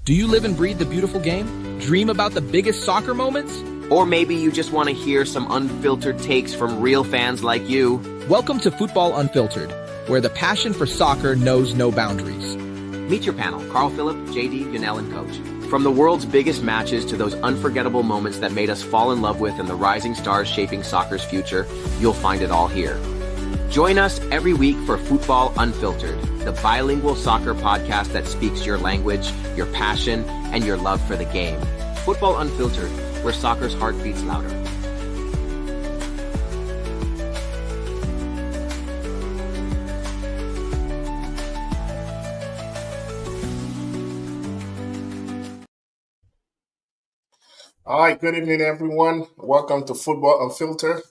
Do you live and breathe the beautiful game? Dream about the biggest soccer moments? Or maybe you just want to hear some unfiltered takes from real fans like you. Welcome to Futbol Unfiltered, where the passion for soccer knows no boundaries. Meet your panel, Carl Phillip, JD, Yanel, and Coach. From the world's biggest matches to those unforgettable moments that made us fall in love with and the rising stars shaping soccer's future, you'll find it all here. Join us every week for Futbol Unfiltered, the bilingual soccer podcast that speaks your language, your passion, and your love for the game. Futbol Unfiltered, where soccer's heart beats louder. All right, good evening, everyone. Welcome to Futbol Unfiltered.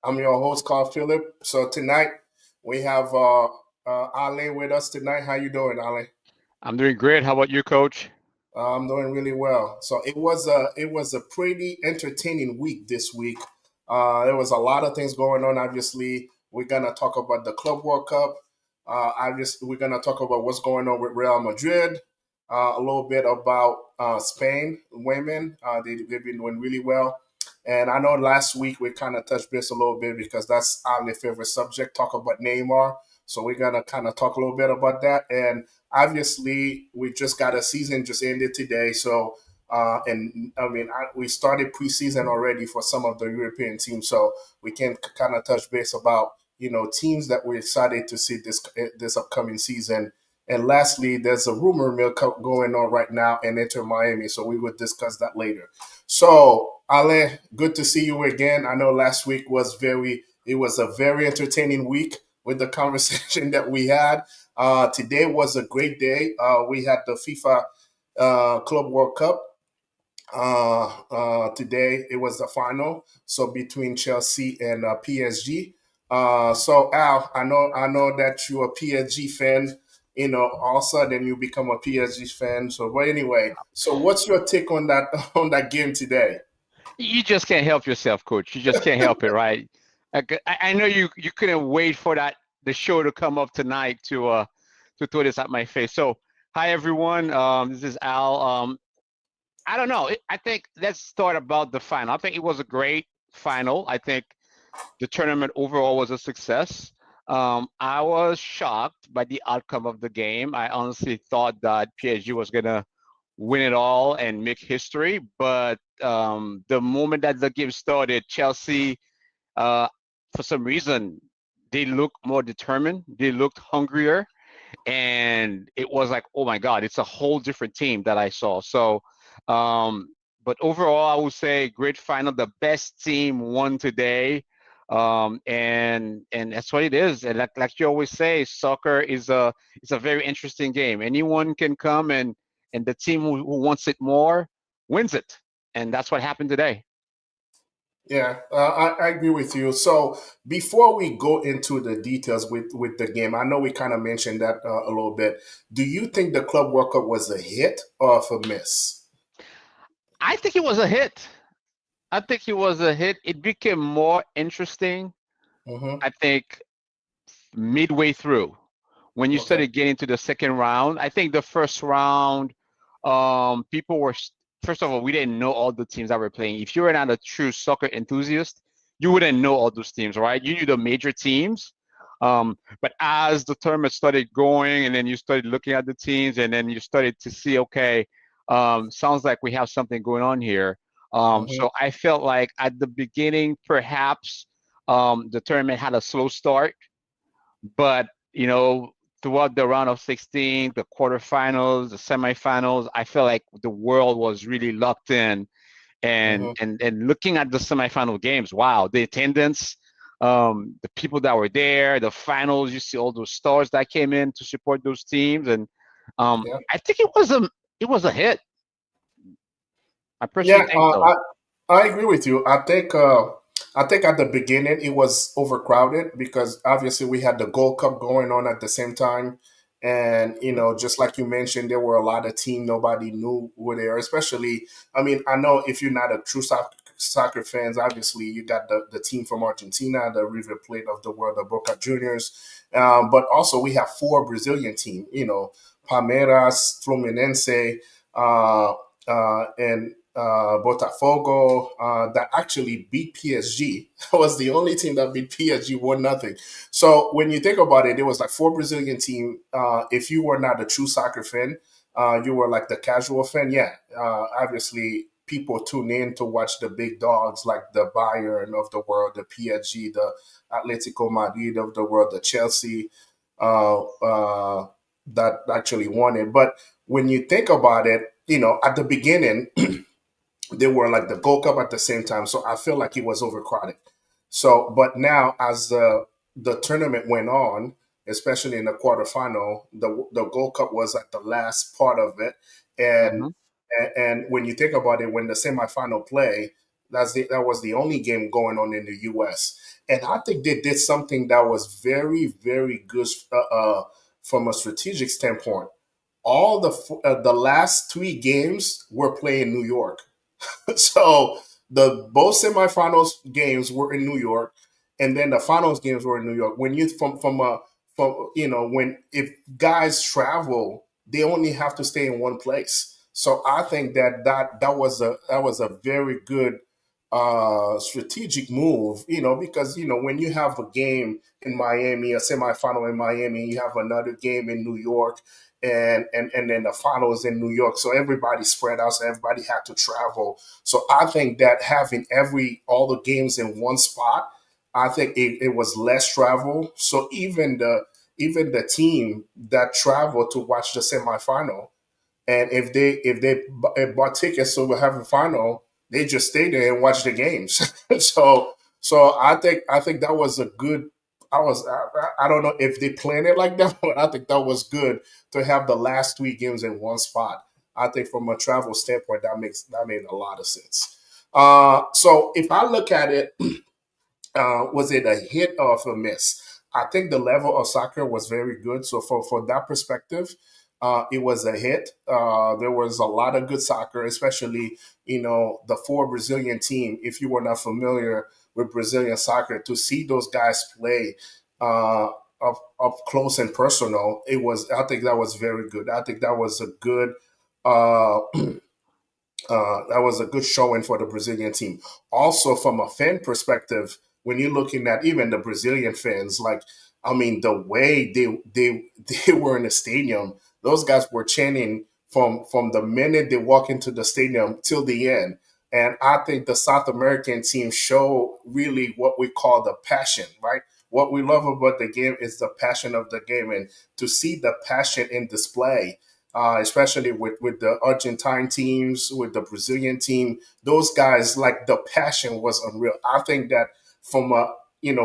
I'm your host, Carl Phillip. So tonight we have Ale with us tonight. How you doing, Ale? I'm doing great. How about you, Coach? I'm doing really well. So it was a pretty entertaining week this week. There was a lot of things going on. Obviously, we're gonna talk about the Club World Cup. Obviously, we're gonna talk about what's going on with Real Madrid. A little bit about Spain women. They've been doing really well. And I know last week we kind of touched base a little bit because that's our favorite subject, talk about Neymar. So we're going to kind of talk a little bit about that. And obviously, we just got a season just ended today. So, we started preseason already for some of the European teams. So we can kind of touch base about, teams that we're excited to see this upcoming season. And lastly, there's a rumor mill going on right now in Inter Miami. So we will discuss that later. So, Ale, good to see you again. I know last week was a very entertaining week with the conversation that we had. Today was a great day. We had the FIFA Club World Cup. Today it was the final. So between Chelsea and PSG. So Al, I know that you're a PSG fan. All of a sudden you become a PSG fan. So, but anyway, so what's your take on that game today? You just can't help yourself, Coach. You just can't help it, right? I know you couldn't wait for the show to come up tonight to throw this at my face. So, hi everyone. This is Al. I don't know. I think let's start about the final. I think it was a great final. I think the tournament overall was a success. I was shocked by the outcome of the game. I honestly thought that PSG was gonna win it all and make history, but the moment that the game started, Chelsea, for some reason, they looked more determined. They looked hungrier, and it was like, oh my God, it's a whole different team that I saw. So, but overall, I would say great final. The best team won today. And that's what it is. And like you always say, soccer is a very interesting game. Anyone can come and the team who wants it more wins it, and that's what happened today. Yeah, I agree with you. So before we go into the details with the game, I know we kind of mentioned that a little bit. Do you think the Club World Cup was a hit or a miss? I think it was a hit. I think it was a hit. It became more interesting, Mm-hmm. I think, midway through when you Okay. started getting to the second round. I think the first round, people were first of all, we didn't know all the teams that were playing. If you were not a true soccer enthusiast, you wouldn't know all those teams, right? You knew the major teams. But as the tournament started going, and then you started looking at the teams, and then you started to see, okay, sounds like we have something going on here. Mm-hmm. So I felt like at the beginning, perhaps the tournament had a slow start, but throughout the round of 16, the quarterfinals, the semifinals, I felt like the world was really locked in. And Mm-hmm. and looking at the semifinal games, wow, the attendance, the people that were there, the finals, you see all those stars that came in to support those teams, and Yeah. I think it was a hit. I Yeah, personally think so. I agree with you. I think at the beginning it was overcrowded because obviously we had the Gold Cup going on at the same time, and just like you mentioned, there were a lot of teams nobody knew who they are. Especially, I mean, I know if you're not a true soccer fans, obviously you got the team from Argentina, the River Plate of the world, the Boca Juniors, but also we have four Brazilian team. Palmeiras, Fluminense, and Botafogo that actually beat PSG. That was the only team that beat PSG 1-0. So when you think about it, there was like 4 Brazilian team. If you were not a true soccer fan, you were like the casual fan. Yeah, obviously people tune in to watch the big dogs like the Bayern of the world, the PSG, the Atletico Madrid of the world, the Chelsea uh, uh, that actually won it. But when you think about it, at the beginning, they were like the Gold Cup at the same time. So I feel like it was overcrowded. So, but now as the tournament went on, especially in the quarterfinal, the Gold Cup was at the last part of it, and Mm-hmm. and when you think about it, when the semifinal play, that was the only game going on in the U.S. And I think they did something that was very very good from a strategic standpoint. All the last 3 games were played in New York. So the both semifinals games were in New York, and then the finals games were in New York. When you from when if guys travel, they only have to stay in one place. So I think that was a very good strategic move, because when you have a game in Miami, a semifinal in Miami, you have another game in New York, and then the finals in New York. So everybody spread out, so everybody had to travel. So I think that having all the games in one spot, I think it was less travel. So even the team that traveled to watch the semifinal, and if they bought tickets so we'll have a final, they just stay there and watch the games. So I think that was a good. I don't know if they planned it like that, but I think that was good to have the last 3 games in one spot. I think from a travel standpoint, that made a lot of sense. So if I look at it, was it a hit or a miss? I think the level of soccer was very good. So for that perspective, it was a hit. There was a lot of good soccer, especially the 4 Brazilian team. If you were not familiar with Brazilian soccer, to see those guys play up close and personal, it was. I think that was very good. I think that was a good. Uh, that was a good showing for the Brazilian team. Also, from a fan perspective, when you're looking at even the Brazilian fans, like I mean, the way they they were in the stadium, those guys were chanting from the minute they walk into the stadium till the end. And I think the South American team show really what we call the passion, right? What we love about the game is the passion of the game, and to see the passion in display, especially with the Argentine teams, with the Brazilian team. Those guys, like the passion was unreal. I think that from a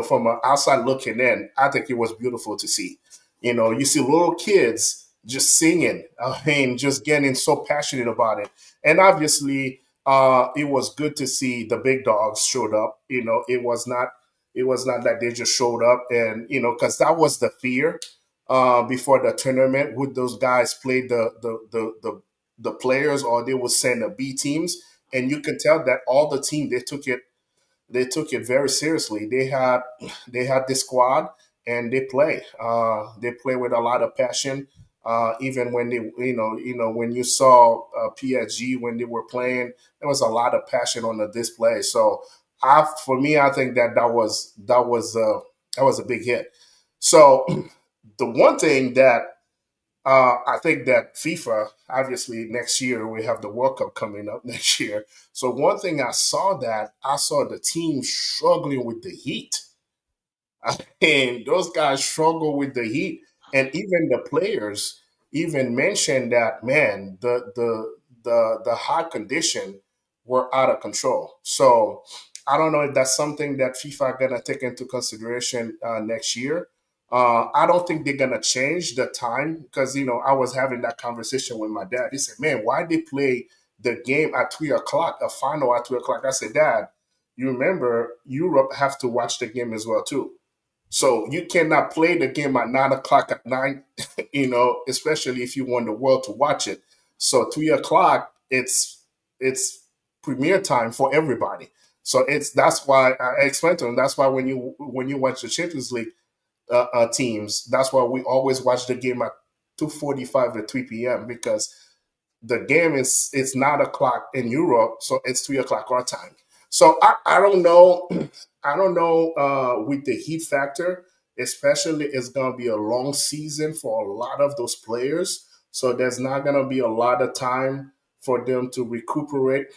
from an outside looking in, I think it was beautiful to see. You see little kids just singing. I mean, just getting so passionate about it. And obviously, it was good to see the big dogs showed up. It was not that they just showed up, and because that was the fear before the tournament. Would those guys play the players, or they would send the B teams? And you can tell that all the team they took it very seriously. They had this squad, and they play with a lot of passion. Even when they when you saw PSG when they were playing, there was a lot of passion on the display. So for me, I think that was a big hit. So the one thing that I think that FIFA, obviously, next year we have the World Cup coming up next year. So one thing I saw the team struggling with the heat. And those guys struggle with the heat, and even the players even mentioned that, man, the hot condition were out of control. So I don't know if that's something that FIFA gonna take into consideration next year. I don't think they're gonna change the time, because I was having that conversation with my dad. He said, "Man, why they play the game at 3 o'clock, a final at 3 o'clock?" I said, "Dad, you remember Europe have to watch the game as well too. So you cannot play the game at 9 o'clock at night, especially if you want the world to watch it. So 3 o'clock, it's premiere time for everybody. So that's why I explained to them. That's why when you watch the Champions League teams, that's why we always watch the game at 2:45 to 3 p.m. because the game is it's 9 o'clock in Europe, so it's 3 o'clock our time. So I don't know, I don't know with the heat factor, especially it's gonna be a long season for a lot of those players. So there's not gonna be a lot of time for them to recuperate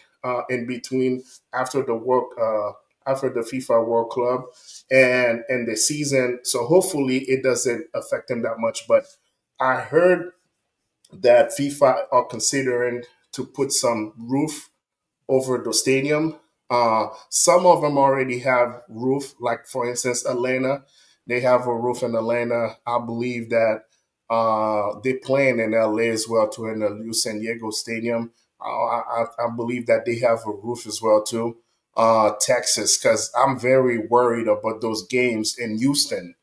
in between after the work after the FIFA World Club and the season. So hopefully it doesn't affect them that much. But I heard that FIFA are considering to put some roof over the stadium. Some of them already have roof, like for instance, Atlanta. They have a roof in Atlanta. I believe that they're playing in LA as well too in the new San Diego Stadium. I believe that they have a roof as well too. Texas, because I'm very worried about those games in Houston,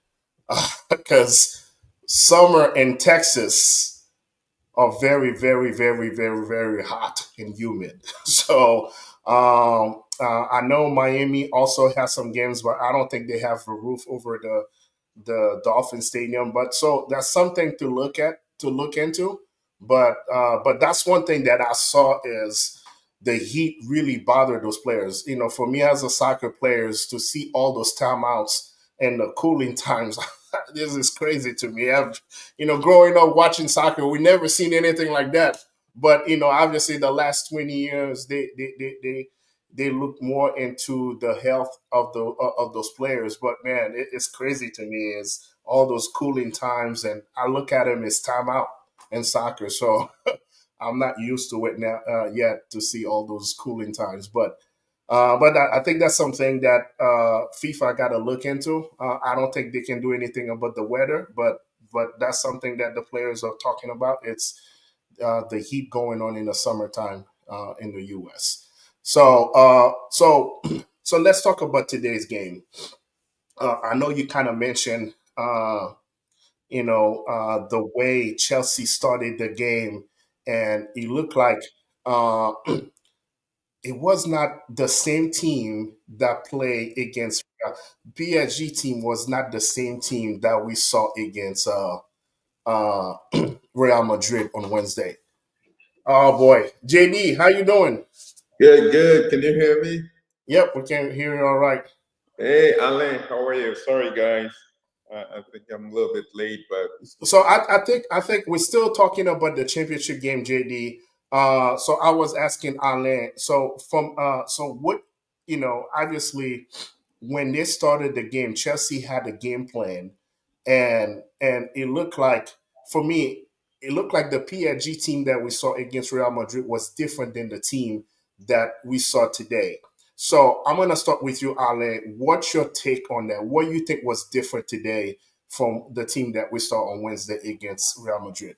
because summer in Texas are very, very, very, very, very hot and humid. So I know Miami also has some games, but I don't think they have a roof over the Dolphin Stadium. But so that's something to look into. But that's one thing that I saw is the heat really bothered those players. You know, for me as a soccer players to see all those timeouts and the cooling times, this is crazy to me. I've, growing up watching soccer, we never seen anything like that. But obviously, the last 20 years, they look more into the health of those players. But man, it's crazy to me is all those cooling times, and I look at them as timeout in soccer. So I'm not used to it now yet to see all those cooling times. But I think that's something that FIFA got to look into. I don't think they can do anything about the weather, but that's something that the players are talking about. It's the heat going on in the summertime in the U.S. So let's talk about today's game. I know you kind of mentioned the way Chelsea started the game, and it looked like it was not the same team that played against PSG team was not the same team that we saw against uh, Real Madrid on Wednesday. Oh boy, JD, how you doing? Good, good. Can you hear me? Yep, we can hear you all right. Hey, Alan, how are you? Sorry, guys. I think I'm a little bit late, but So I think we're still talking about the championship game, JD. So I was asking Alain. So what obviously when they started the game, Chelsea had a game plan, and it looked like for me, it looked like the PSG team that we saw against Real Madrid was different than the team that we saw today. So I'm gonna start with you, Alain. What's your take on that? What do you think was different today from the team that we saw on Wednesday against Real Madrid?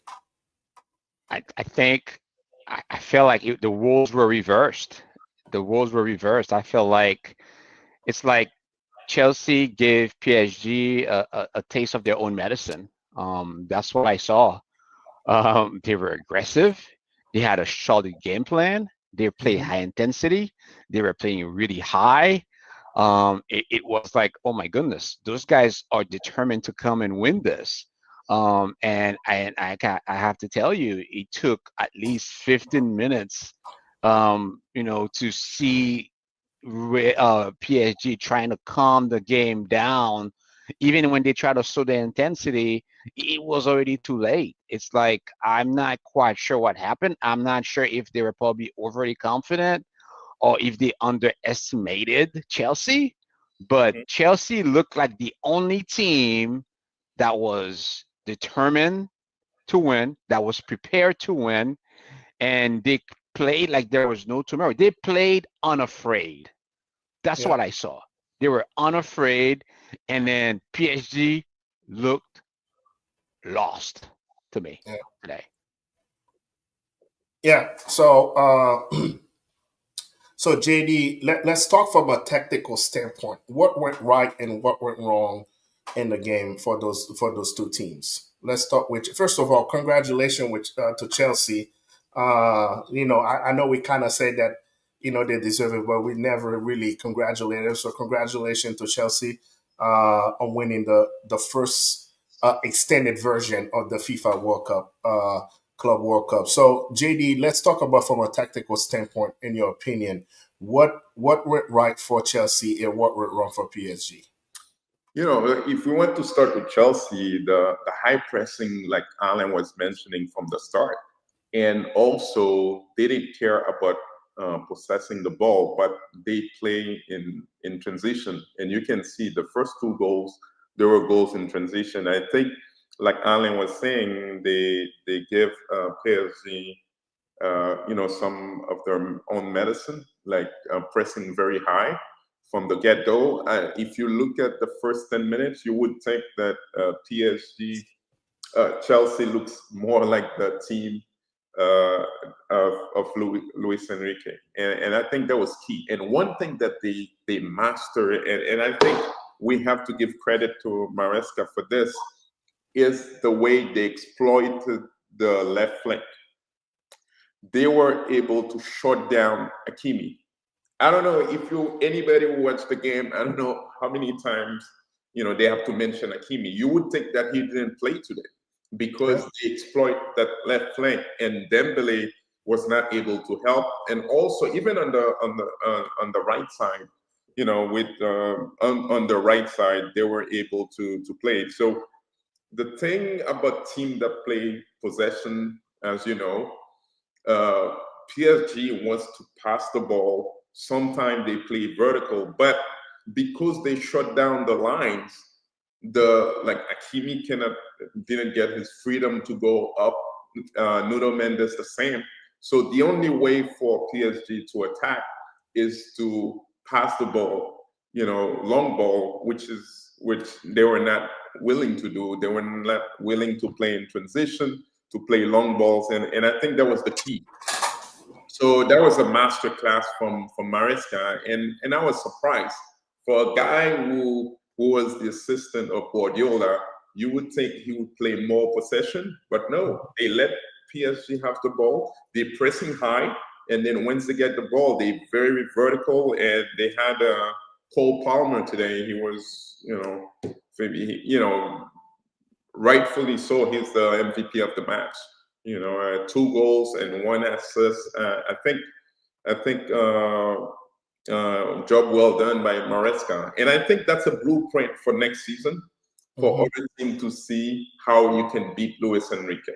I think I feel like the roles were reversed. The roles were reversed. I feel like it's like Chelsea gave PSG a taste of their own medicine. That's what I saw. They were aggressive. They had a solid game plan. They played Hmm. high intensity. They were playing really high. It was like, oh my goodness, those guys are determined to come and win this. I have to tell you, it took at least 15 minutes, to see PSG trying to calm the game down. Even when they try to slow the intensity, it was already too late. It's like I'm not quite sure what happened. I'm not sure if they were probably overly confident or if they underestimated Chelsea. But Mhm. Chelsea looked like the only team that was determined to win, that was prepared to win, and they played like there was no tomorrow. They played unafraid. That's Yeah, what I saw. They were unafraid, and then PSG looked lost to me yeah, today. yeah. So JD, let's talk from a technical standpoint. What went right and what went wrong in the game for those two teams? Let's start with first of all, congratulations to Chelsea. I know we kind of said that they deserve it, but we never really congratulated them. So congratulations to Chelsea on winning the first extended version of the FIFA World Cup, Club World Cup. So, JD, let's talk about from a tactical standpoint. In your opinion, what went right for Chelsea and what went wrong for PSG? If we want to start with Chelsea, the high pressing, like Alan was mentioning from the start, and also they didn't care about possessing the ball, but they play in transition. And you can see the first two goals, there were goals in transition. I think, like Alan was saying, they give PSG, some of their own medicine, like pressing very high from the get-go. If you look at the first 10 minutes, you would think that Chelsea looks more like the team of Luis Enrique. And I think that was key. And one thing that they mastered, and I think we have to give credit to Maresca for this, is the way they exploited the left flank. They were able to shut down Hakimi. I don't know if anybody who watched the game, I don't know how many times they have to mention Hakimi. You would think that he didn't play today because they exploit that left flank, and Dembele was not able to help. And also even on the right side, on the right side, they were able to play. So the thing about team that play possession, as you know, PSG wants to pass the ball. Sometimes they play vertical, but because they shut down the lines, Hakimi didn't get his freedom to go up. Nuno Mendes the same. So the only way for PSG to attack is to pass the ball, long ball, which they were not willing to do. They were not willing to play in transition, to play long balls, and I think that was the key. So that was a master class from Maresca, and I was surprised. For a guy who was the assistant of Guardiola, you would think he would play more possession, but no, they let PSG have the ball. They're pressing high, and then once they get the ball, they're very vertical. And they had Cole Palmer today. He was, rightfully so. He's the MVP of the match. 2 goals and 1 assist. I think job well done by Maresca. And I think that's a blueprint for next season for other teams to see how you can beat Luis Enrique.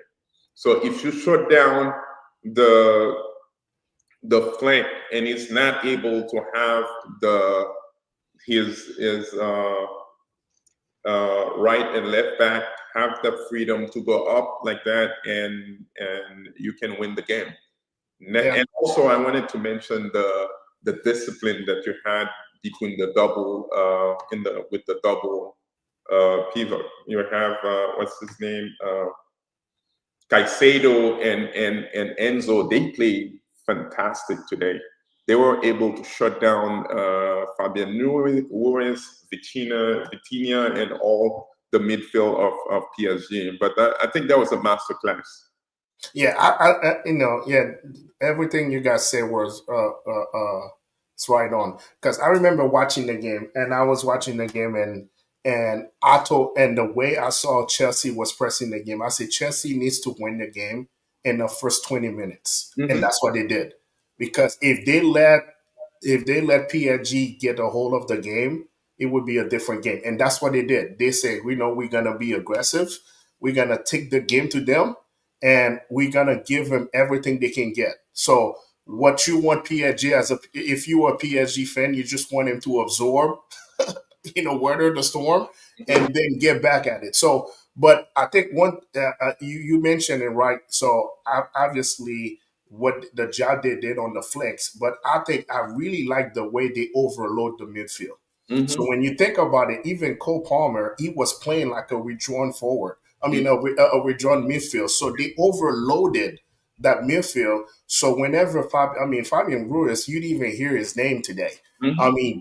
So if you shut down the flank and he's not able to have his right and left back have the freedom to go up like that, and you can win the game. And also, I wanted to mention the discipline that you had between the double with the double pivot. You have what's his name, Caicedo and Enzo. They played fantastic today. They were able to shut down Fabian Ruiz, Vitinha, and all the midfield of PSG. But I think that was a masterclass. Yeah, everything you guys said was it's right on. Because I remember watching the game, and I was watching the game, and the way I saw Chelsea was pressing the game, I said Chelsea needs to win the game in the first 20 minutes, and that's what they did. Because if they let PSG get a hold of the game, it would be a different game, and that's what they did. They said, we know we're gonna be aggressive, we're gonna take the game to them, and we're gonna give them everything they can get. So what you want PSG if you are a PSG fan, you just want him to absorb, weather the storm, and then get back at it. So, but I think you mentioned it right. So obviously, what the job they did on the flex, but I think I really like the way they overload the midfield. So when you think about it, even Cole Palmer, he was playing like a withdrawn forward. A withdrawn midfield. So they overloaded that midfield. So whenever Fabian Ruiz, you'd even hear his name today.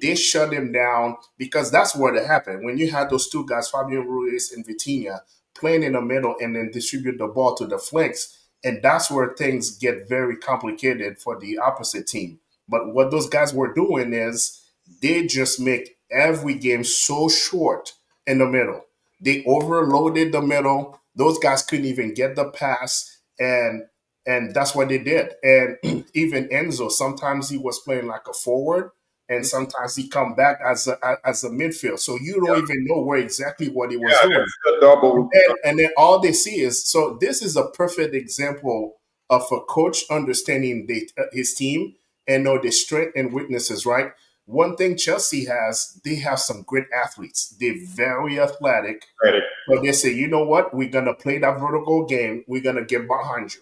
They shut him down because that's what happened. When you had those two guys, Fabian Ruiz and Vitinha, playing in the middle and then distribute the ball to the flanks, and that's where things get very complicated for the opposite team. But what those guys were doing is they just make every game so short in the middle. They overloaded the middle. Those guys couldn't even get the pass, and that's what they did. And even Enzo, sometimes he was playing like a forward, and sometimes he come back as a midfield. So you don't even know where exactly what he was Yeah, doing. that's the double. And then all they see is, so this is a perfect example of a coach understanding his team and know the strength and weaknesses, right? One thing Chelsea has, they have some great athletes. They're very athletic. Credit. But they say, you know what? We're going to play that vertical game. We're going to get behind you.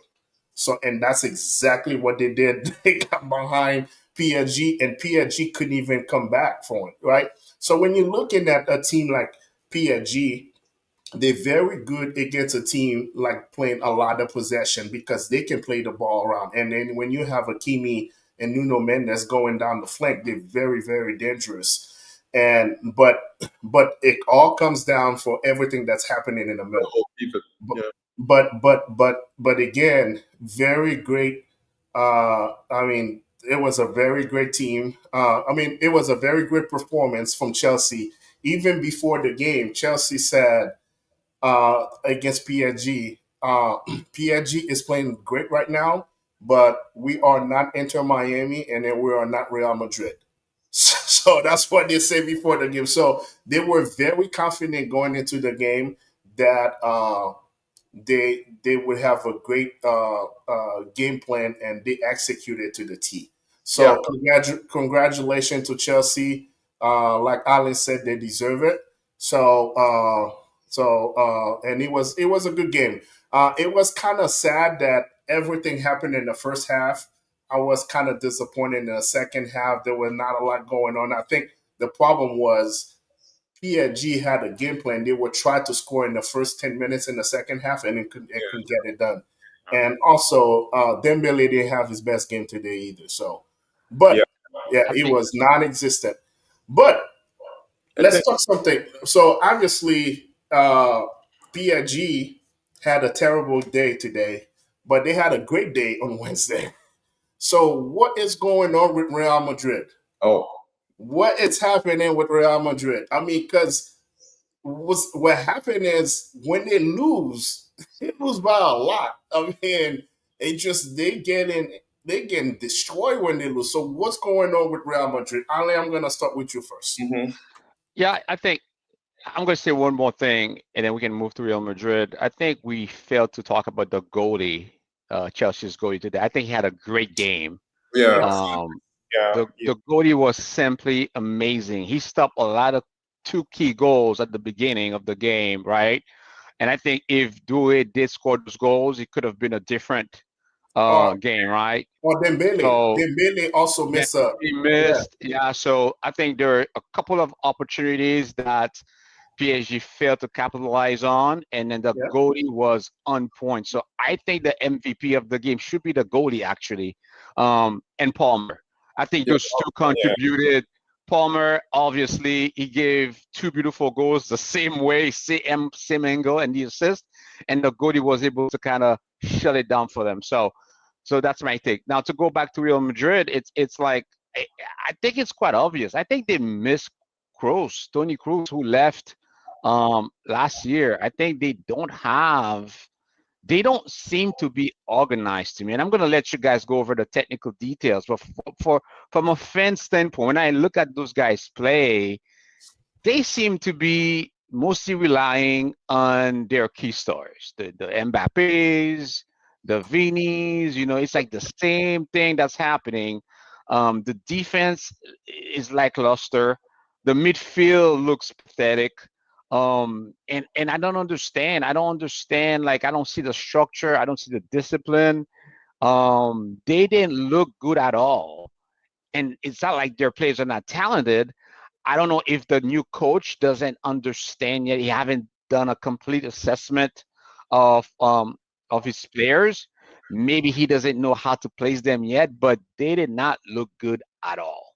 So, and that's exactly what they did. They got behind PSG, and PSG couldn't even come back from it, right? So when you're looking at a team like PSG, they're very good against a team like playing a lot of possession because they can play the ball around. And then when you have Hakimi and Nuno Mendes going down the flank, they're very, very dangerous. And but it all comes down for everything that's happening in the middle. But Yeah. but again, very great. I mean, it was a very great team. I mean, it was a very great performance from Chelsea. Even before the game, Chelsea said against PSG. PSG is playing great right now, but we are not Inter Miami, and then we are not Real Madrid. So that's what they say before the game. So they were very confident going into the game that they would have a great game plan, and they executed to the T. Yeah. So congratulations to Chelsea. Like Alan said, they deserve it. And it was a good game. It was kind of sad that everything happened in the first half. I was kind of disappointed in the second half. There was not a lot going on. I think the problem was PSG had a game plan. They would try to score in the first 10 minutes in the second half, and it couldn't get it done. And also, Dembele didn't have his best game today either. So, but Yeah. yeah, I it think was non-existent. But I let's think talk something. So obviously, PSG had a terrible day today, but they had a great day on Wednesday. So what is going on with Real Madrid? oh What is happening with Real Madrid? I mean, because what happened is when they lose by a lot. I mean, they getting destroyed when they lose. So what's going on with Real Madrid? Ali, I'm gonna start with you first. mhm. yeah, I think I'm going to say one more thing, and then we can move to Real Madrid. I think we failed to talk about the goalie, Chelsea's goalie today. I think he had a great game. Yeah. Yes. Yeah. The goalie was simply amazing. He stopped a lot of two key goals at the beginning of the game, right? And I think if Due did score those goals, it could have been a different Or game, right? or Dembele. So Dembele also then missed a he yeah, missed, yeah. So I think there are a couple of opportunities that PSG failed to capitalize on, and then the yeah. goalie was on point. So I think the MVP of the game should be the goalie actually, and Palmer. I think Yeah. those two Yeah. contributed. Palmer, obviously, he gave two beautiful goals the same way, same angle, and the assist, and the goalie was able to kind of shut it down for them. So that's my take. Now to go back to Real Madrid, it's like I think it's quite obvious. I think they miss Tony Cruz, who left last year. I think they don't seem to be organized to me. And I'm going to let you guys go over the technical details. But from a fan standpoint, when I look at those guys play, they seem to be mostly relying on their key stars, the Mbappes, the Vinis. It's like the same thing that's happening. The defense is lackluster. The midfield looks pathetic. And I don't understand. I don't understand. Like I don't see the structure. I don't see the discipline. They didn't look good at all. And it's not like their players are not talented. I don't know if the new coach doesn't understand yet. He haven't done a complete assessment of um of his players. Maybe he doesn't know how to place them yet, but they did not look good at all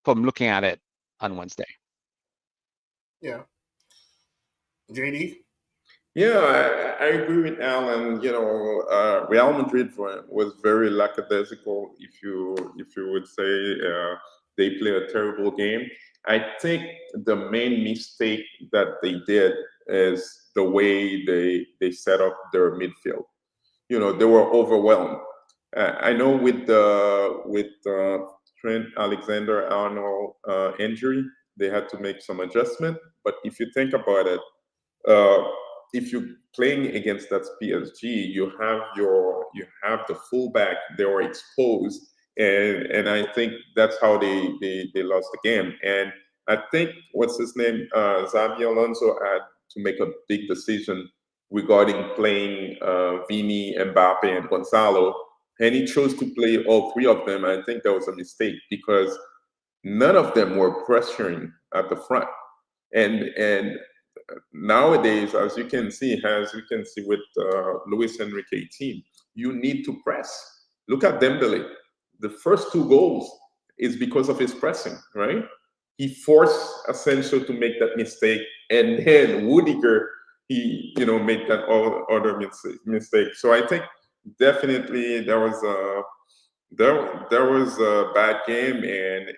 from looking at it on Wednesday. Yeah. JD? Yeah, I agree with Alan. Real Madrid was very lackadaisical. If you would say they play a terrible game. I think the main mistake that they did is the way they set up their midfield. They were overwhelmed. I know with Trent Alexander-Arnold injury, they had to make some adjustment. But if you think about it, uh, if you're playing against that PSG, you have the fullback. They were exposed, and I think that's how they lost the game. And I think what's his name, Xabi Alonso had to make a big decision regarding playing Vini, Mbappe, and Gonzalo, and he chose to play all three of them. I think that was a mistake because none of them were pressuring at the front, and nowadays, as you can see with Luis Enrique team, you need to press. Look at Dembele. The first two goals is because of his pressing, right? He forced Asensio to make that mistake, and then Rudiger, he made that other mistake. So I think definitely there was a bad game, and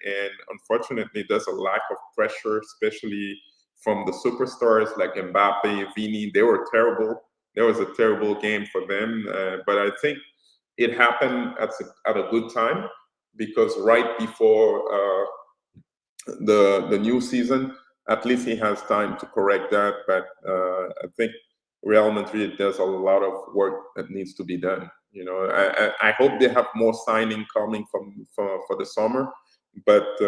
unfortunately, there's a lack of pressure, especially from the superstars like Mbappe, Vini. They were terrible. There was a terrible game for them, but I think it happened at a good time because right before the new season, at least he has time to correct that. But I think Real Madrid, there's a lot of work that needs to be done. I hope they have more signing coming for the summer, but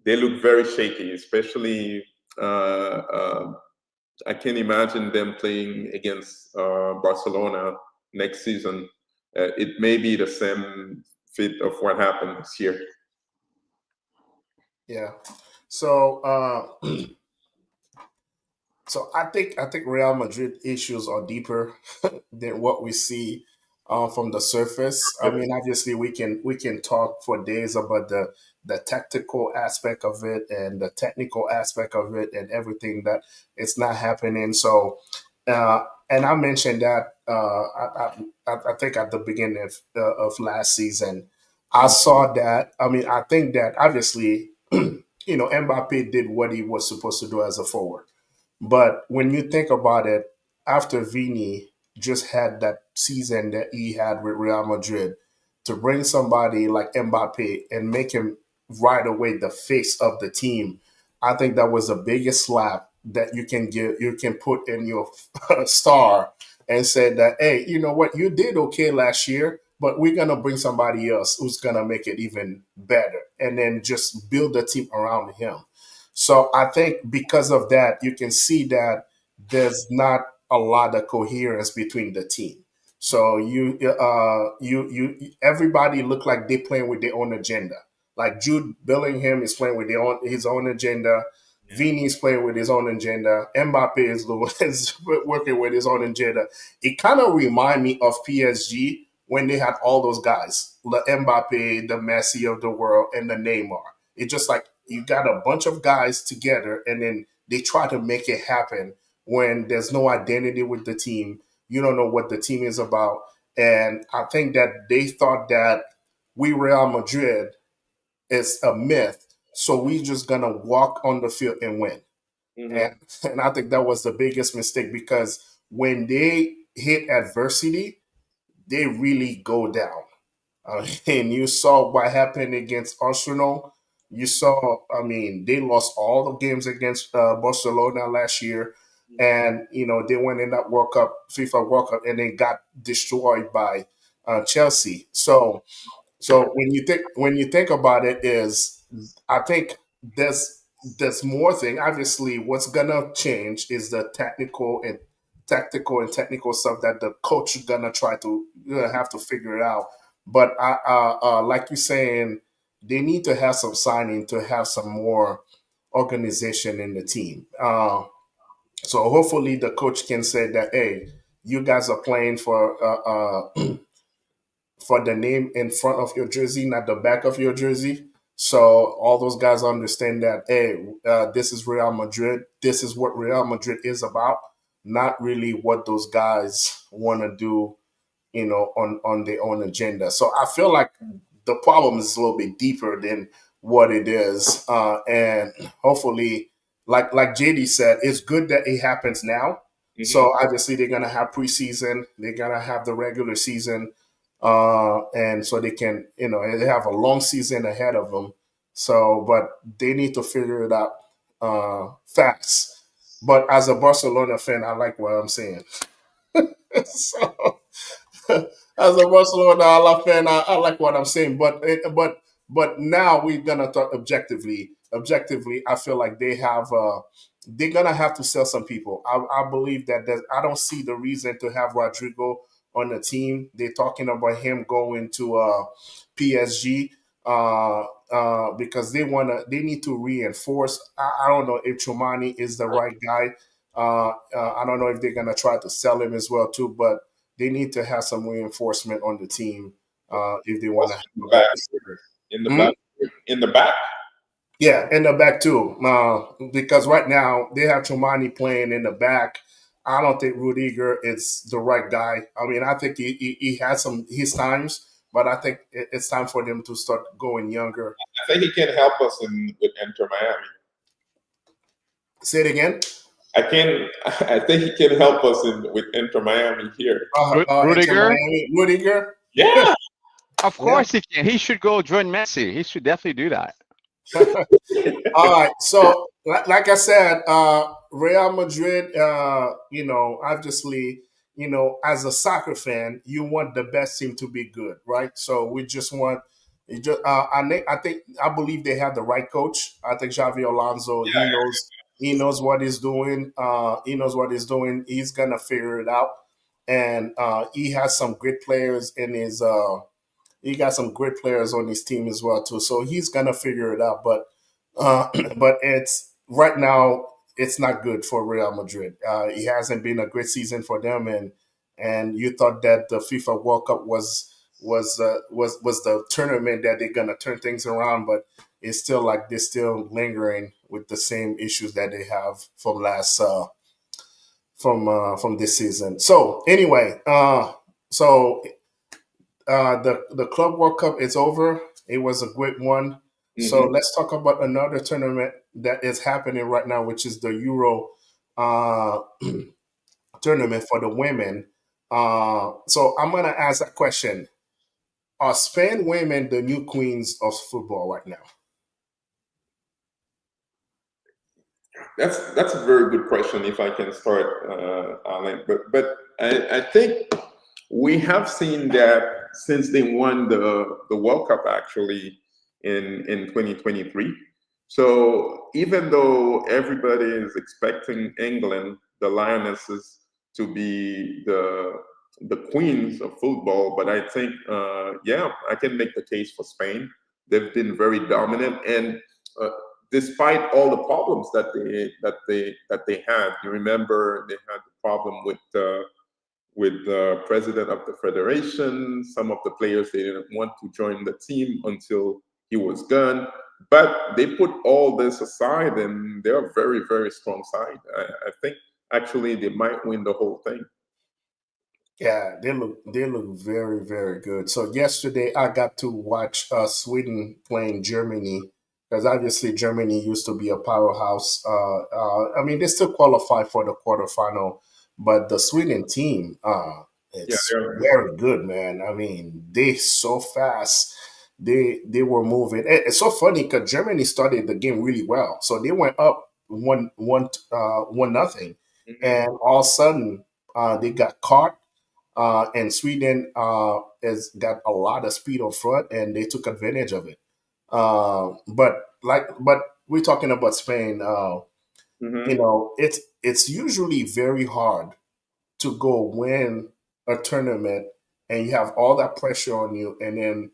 they look very shaky, especially. I can imagine them playing against Barcelona next season. It may be the same fit of what happened this year. Yeah. So so I think Real Madrid issues are deeper than what we see from the surface. I mean, obviously we can talk for days about the tactical aspect of it and the technical aspect of it and everything that it's not happening. So, and I mentioned that I think at the beginning of last season, I saw that. I mean, I think that obviously, Mbappe did what he was supposed to do as a forward. But when you think about it, after Vini just had that season that he had with Real Madrid, to bring somebody like Mbappe and make him right away the face of the team, I think that was the biggest slap that you can put in your star and say that, hey, you know what, you did okay last year, but we're gonna bring somebody else who's gonna make it even better, and then just build the team around him. So I think because of that, you can see that there's not a lot of coherence between the team. So everybody look like they playing with their own agenda. Like Jude Bellingham is playing with his own agenda. Vini is playing with his own agenda. Mbappe is working with his own agenda. It kind of remind me of PSG when they had all those guys, the Mbappe, the Messi of the world, and the Neymar. It's just like you got a bunch of guys together and then they try to make it happen when there's no identity with the team. You don't know what the team is about. And I think that they thought that we Real Madrid is a myth. So we just gonna walk on the field and win. Mhm. And I think that was the biggest mistake because when they hit adversity, they really go down. And you saw what happened against Arsenal. You saw, I mean, they lost all the games against Barcelona last year, and they went in that World Cup, FIFA World Cup, and they got destroyed by Chelsea. So when you think about it, is I think there's more thing. Obviously, what's gonna change is the technical stuff that the coach is gonna try to have to figure it out. But like you're saying, they need to have some signing to have some more organization in the team. So hopefully the coach can say that, hey, you guys are playing for the name in front of your jersey, not the back of your jersey. So all those guys understand that, hey, this is Real Madrid. This is what Real Madrid is about, not really what those guys want to do, on their own agenda. So I feel like the problem is a little bit deeper than what it is, and hopefully, like JD said, it's good that it happens now. So obviously they're gonna have preseason, they're gonna have the regular season, and so they can, they have a long season ahead of them. So, but they need to figure it out fast. But as a Barcelona fan, I like what I'm saying. So, as a Barcelona fan, I like what I'm saying. But now we're gonna talk objectively. Objectively, I feel like they're gonna have to sell some people. I believe that I don't see the reason to have Rodrigo on the team. They're talking about him going to PSG because they need to reinforce. I don't know if Chumani is the right guy. I don't know if they're gonna try to sell him as well too, but they need to have some reinforcement on the team if they want to have a better receiver. In the back. In the back. Yeah, in the back too. Because right now they have Chumani playing in the back. I don't think Rudiger is the right guy. I mean, I think he has his times, but I think it's time for them to start going younger. I think he can help us with Inter Miami. Say it again. I think he can help us with Inter Miami here. Rudiger? Rudiger? Yeah. Of course he can. He should go join Messi. He should definitely do that. All right. So, like I said, Real Madrid, obviously, as a soccer fan, you want the best team to be good, right? So we just want. I believe they have the right coach. I think Xavi Alonso. Yeah. He knows what he's doing. He knows what he's doing. He's gonna figure it out, and he has some great players in his. He got some great players on his team as well too. So he's gonna figure it out. But but it's right now it's not good for Real Madrid. It hasn't been a great season for them, and you thought that the FIFA World Cup was the tournament that they're gonna turn things around, but it's still like they're still lingering with the same issues that they have from last from this season. So anyway, the Club World Cup is over. It was a great one. So let's talk about another tournament that is happening right now, which is the Euro tournament for the women. So I'm gonna ask that question: are Spain women the new queens of football right now? That's a very good question. If I can start, Alan, but I think we have seen that since they won the World Cup actually in 2023. So even though everybody is expecting England, the Lionesses, to be the queens of football, but I think I can make the case for Spain. They've been very dominant, and despite all the problems that they had, you remember they had the problem with the president of the federation. Some of the players, they didn't want to join the team until he was gone. But they put all this aside, and they're a very, very strong side. I think actually they might win the whole thing. Yeah, they look very, very good. So yesterday I got to watch Sweden playing Germany, because obviously Germany used to be a powerhouse. I mean, they still qualify for the quarterfinal, but the Sweden team, it's very good, man. I mean, they so fast. They were moving. It's so funny because Germany started the game really well, so they went up one nothing, and all of a sudden they got caught. And Sweden has got a lot of speed up front, and they took advantage of it. But we're talking about Spain. It's usually very hard to go win a tournament, and you have all that pressure on you, and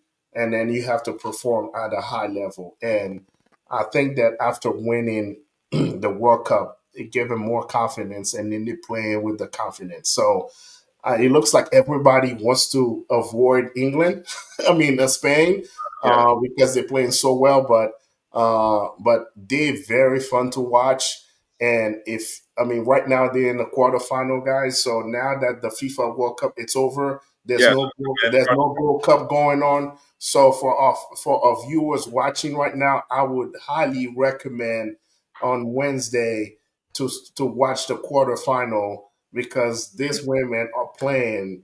then you have to perform at a high level. And I think that after winning the World Cup, it gave them more confidence, and then they're playing with the confidence. So it looks like everybody wants to avoid England. I mean, Spain, because they're playing so well. But they're very fun to watch. And right now they're in the quarterfinal, guys. So now that the FIFA World Cup it's over, there's no World Cup going on. So for our viewers watching right now, I would highly recommend on Wednesday to watch the quarterfinal because these women are playing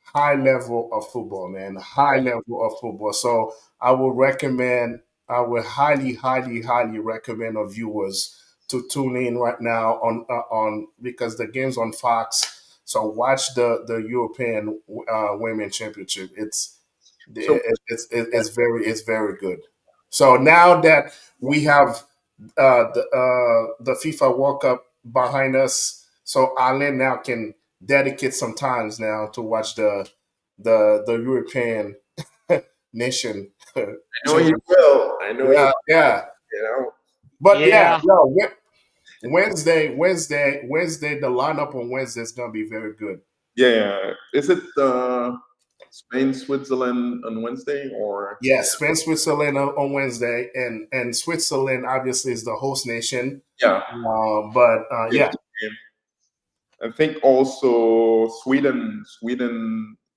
high level of football, man. High level of football. So I would recommend, I would highly, highly, highly recommend our viewers to tune in right now on because the game's on Fox. So watch the European Women Championship. So It's very good. So now that we have the FIFA World Cup behind us, so Alan now can dedicate some times now to watch the European nation. I know he will. I know he. Yeah, yeah. You know. But yeah, Yeah. no. Wednesday. The lineup on Wednesday is gonna be very good. Yeah. Is it Spain, Switzerland on Wednesday or? Yes, Spain, Switzerland on Wednesday, and Switzerland obviously is the host nation. Yeah. But yeah, I think also Sweden,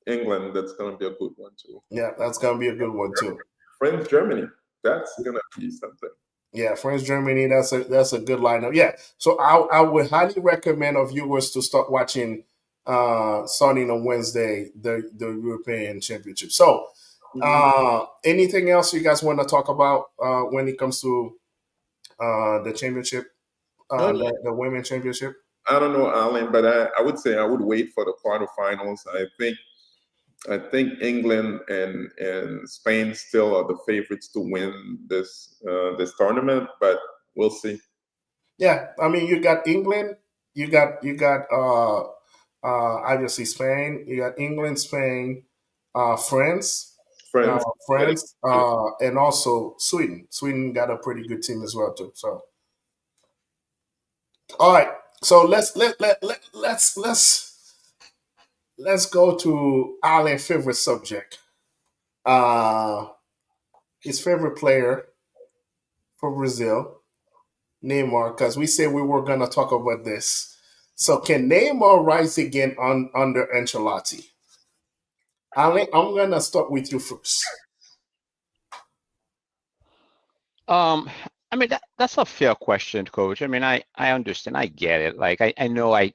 England. That's gonna be a good one too. yeah, that's gonna be a good one too. France, Germany. That's gonna be something. Yeah, France, Germany. That's a good lineup. Yeah, so I would highly recommend our viewers to start watching starting on Wednesday the European Championship. So, anything else you guys want to talk about when it comes to the championship, No, the women championship? I don't know, Alan, but I would say I would wait for the quarterfinals. I think England and Spain still are the favorites to win this tournament, but we'll see. Yeah, I mean you got England, you got obviously Spain, you got England, Spain, France, France, and also Sweden. Sweden got a pretty good team as well too. So, all right. So let's go to Alan's favorite subject. Uh, his favorite player for Brazil, Neymar, because we said we were gonna talk about this. So, can Neymar rise again under Ancelotti? Alan, I'm gonna start with you first. Um, I mean that's a fair question, Coach. I mean, I understand, I get it. Like I know I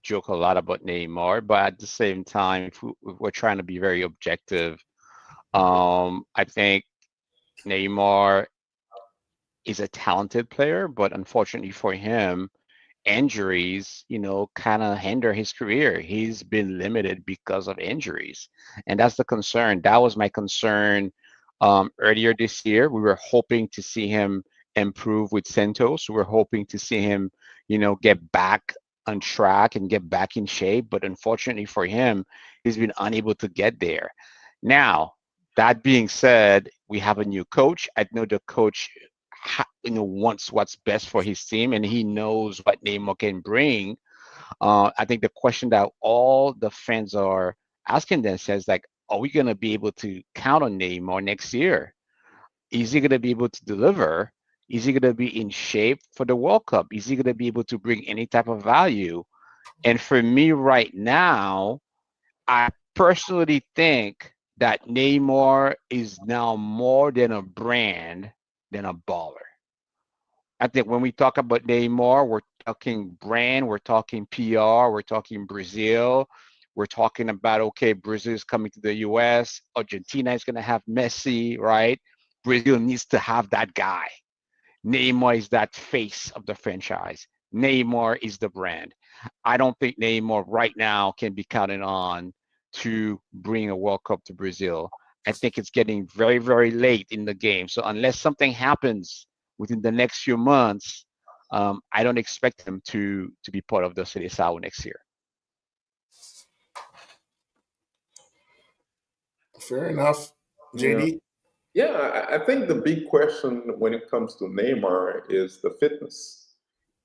joke a lot about Neymar, but at the same time, if we're trying to be very objective, I think Neymar is a talented player, but unfortunately for him, injuries, kind of hinder his career. He's been limited because of injuries, and that's the concern. That was my concern earlier this year. We were hoping to see him improve with Santos. We were hoping to see him, get back on track and get back in shape. But unfortunately for him, he's been unable to get there. Now, that being said, we have a new coach. I know the coach wants what's best for his team, and he knows what Neymar can bring. I think the question that all the fans are asking themselves, like, are we going to be able to count on Neymar next year? Is he going to be able to deliver? Is he going to be in shape for the World Cup? Is he going to be able to bring any type of value? And for me right now, I personally think that Neymar is now more than a brand than a baller. I think when we talk about Neymar, we're talking brand, we're talking PR, we're talking Brazil, we're talking about, okay, Brazil is coming to the US, Argentina is going to have Messi, right? Brazil needs to have that guy. Neymar is that face of the franchise. Neymar is the brand. I don't think Neymar right now can be counted on to bring a World Cup to Brazil. I think it's getting very, very late in the game. So unless something happens within the next few months, I don't expect him to be part of the Seleção next year. Fair enough, Yeah. JD. Yeah, I think the big question when it comes to Neymar is the fitness.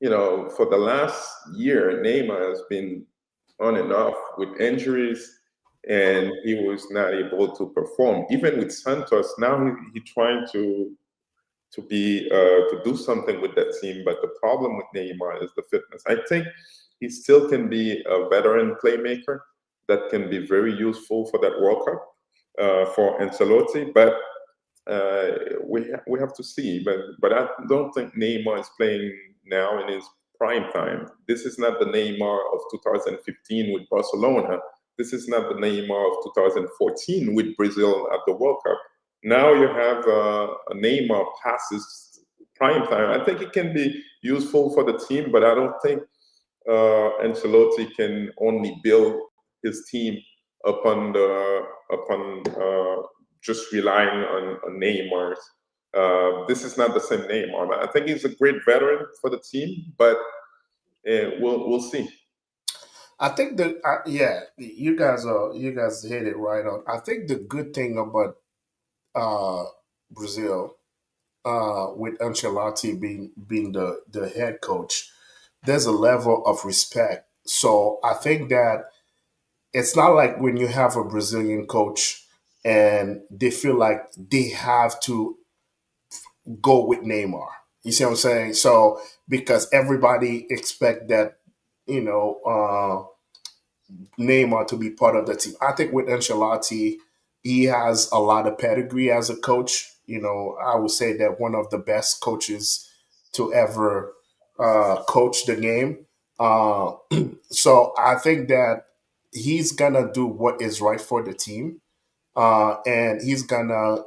For the last year, Neymar has been on and off with injuries, and he was not able to perform. Even with Santos, now he trying to be to do something with that team. But the problem with Neymar is the fitness. I think he still can be a veteran playmaker that can be very useful for that World Cup for Ancelotti, but we have to see. But I don't think Neymar is playing now in his prime time. This is not the Neymar of 2015 with Barcelona. This is not the Neymar of 2014 with Brazil at the World Cup. Now you have a Neymar passes prime time. I think it can be useful for the team, but I don't think Ancelotti can only build his team upon just relying on Neymar. This is not the same Neymar. I think he's a great veteran for the team, but we'll see. I think that yeah, you guys hit it right on. I think the good thing about Brazil, with Ancelotti being the head coach, there's a level of respect. So I think that it's not like when you have a Brazilian coach and they feel like they have to go with Neymar. You see what I'm saying? So because everybody expect that, you know, Neymar to be part of the team. I think with Ancelotti, he has a lot of pedigree as a coach. You know, I would say that one of the best coaches to ever coach the game. Uh, so I think that he's gonna do what is right for the team, and he's gonna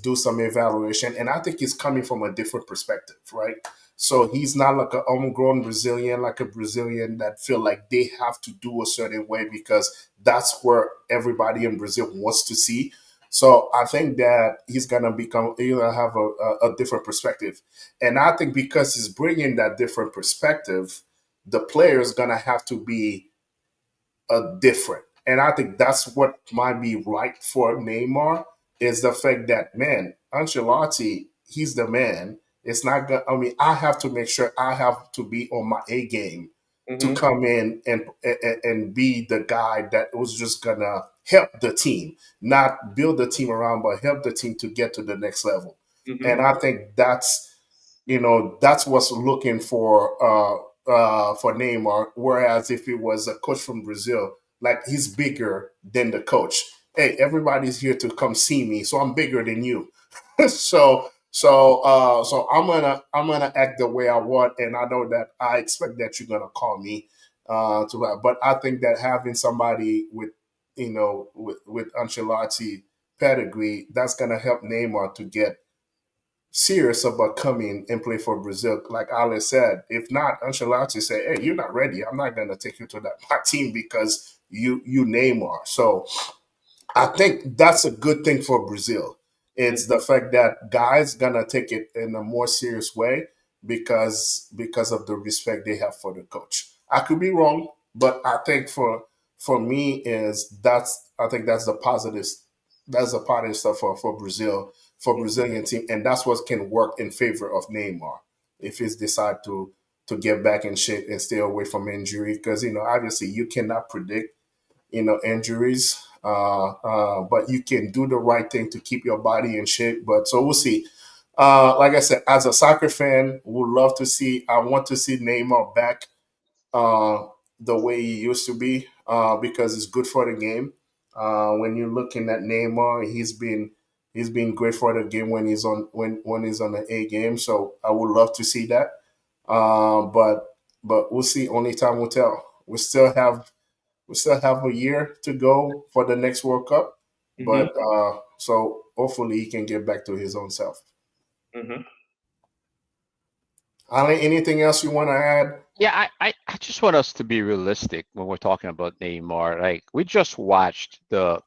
do some evaluation. And I think he's coming from a different perspective, right? So he's not like a homegrown Brazilian, like a Brazilian that feel like they have to do a certain way because that's where everybody in Brazil wants to see. So I think that he's gonna have a different perspective, and I think because he's bringing that different perspective, the player's gonna have to be different. And I think that's what might be right for Neymar is the fact that man, Ancelotti, he's the man. It's not gonna. I mean, I have to make sure I have to be on my A game to Hmm. come in and be the guy that was just gonna help the team, not build the team around, but help the team to get to the next level. And Hmm. I think that's what's looking for Neymar. Whereas if it was a coach from Brazil, like he's bigger than the coach. Hey, everybody's here to come see me, so I'm bigger than you. So I'm gonna act the way I want, and I know that I expect that you're gonna call me but I think that having somebody with with Ancelotti pedigree, that's gonna help Neymar to get serious about coming and play for Brazil. Like Alex said, if not, Ancelotti say, "Hey, you're not ready. I'm not gonna take you to that my team because you Neymar." So I think that's a good thing for Brazil. It's the fact that guys gonna take it in a more serious way because of the respect they have for the coach. I could be wrong, but I think for me is that's I think that's the positive stuff for Brazil for Brazilian team, and that's what can work in favor of Neymar if he's decide to get back in shape and stay away from injury because obviously you cannot predict injuries. But you can do the right thing to keep your body in shape. But so we'll see. Like I said, as a soccer fan, would love to see. I want to see Neymar back uh, the way he used to be because it's good for the game. When you're looking at Neymar, he's been great for the game when he's on the A game. So I would love to see that. But we'll see. Only time will tell. We still have a year to go for the next World Cup, Hmm. but so hopefully he can get back to his own self. Hmm. Ali, anything else you want to add? Yeah, I just want us to be realistic when we're talking about Neymar. Like, we just watched the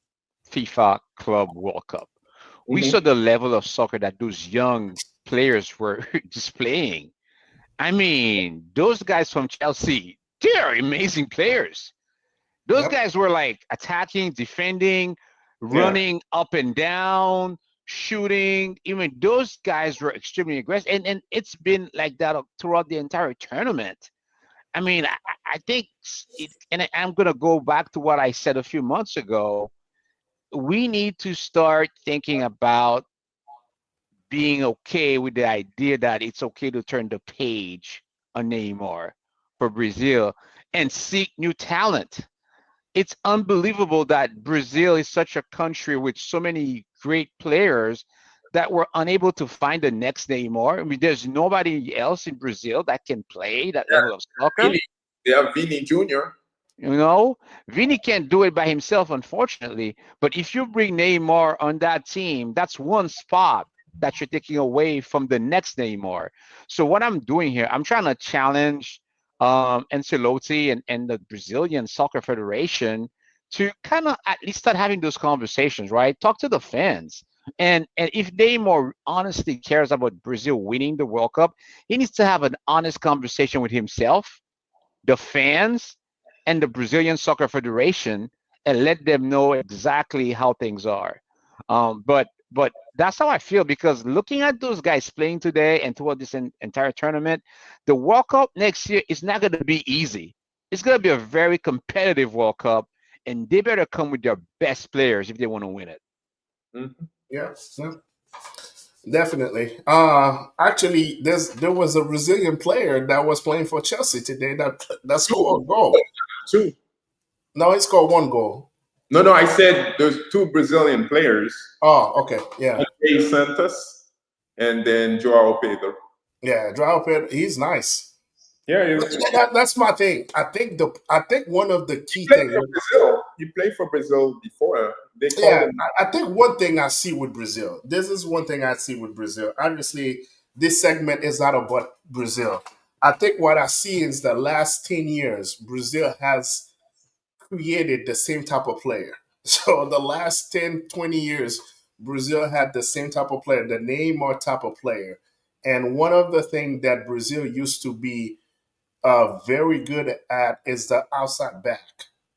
FIFA Club World Cup. We saw Hmm. the level of soccer that those young players were displaying. I mean, those guys from Chelsea, they're amazing players. Those Yep. guys were like attacking, defending, Yeah. running up and down, shooting. Even those guys were extremely aggressive, and it's been like that throughout the entire tournament. I mean, I think and I'm gonna go back to what I said a few months ago. We need to start thinking about being okay with the idea that it's okay to turn the page on Neymar for Brazil and seek new talent. It's unbelievable that Brazil is such a country with so many great players that we're unable to find the next Neymar. I mean, there's nobody else in Brazil that can play that level of soccer. Vini, they have Vini Jr. You know, Vini can't do it by himself, unfortunately. But if you bring Neymar on that team, that's one spot that you're taking away from the next Neymar. So what I'm doing here, I'm trying to challenge Ancelotti and the Brazilian Soccer Federation to kind of at least start having those conversations, right? Talk to the fans. And if Neymar honestly cares about Brazil winning the World Cup, he needs to have an honest conversation with himself, the fans, and the Brazilian Soccer Federation, and let them know exactly how things are. But that's how I feel, because looking at those guys playing today and throughout this entire tournament, the World Cup next year is not going to be easy. It's going to be a very competitive World Cup, and they better come with their best players if they want to win it. Mhm. Yeah, yeah, definitely. Actually, there was a Brazilian player that was playing for Chelsea today that scored a goal. Two. No, he scored one goal. No, I said there's two Brazilian players, Oh, okay, yeah, André Santos and then Joao Pedro. yeah. Joao Pedro, he's nice. Yeah, That's my thing. I think one of the key he played things. for Brazil. He played for Brazil before. They called Yeah, him. I think one thing I see with Brazil. This is one thing I see with Brazil. Obviously, this segment is not about Brazil. I think what I see is the last 10 years, Brazil has created the same type of player. So the last 10, 20 years, Brazil had the same type of player, the Neymar type of player. And one of the things that Brazil used to be very good at is the outside back.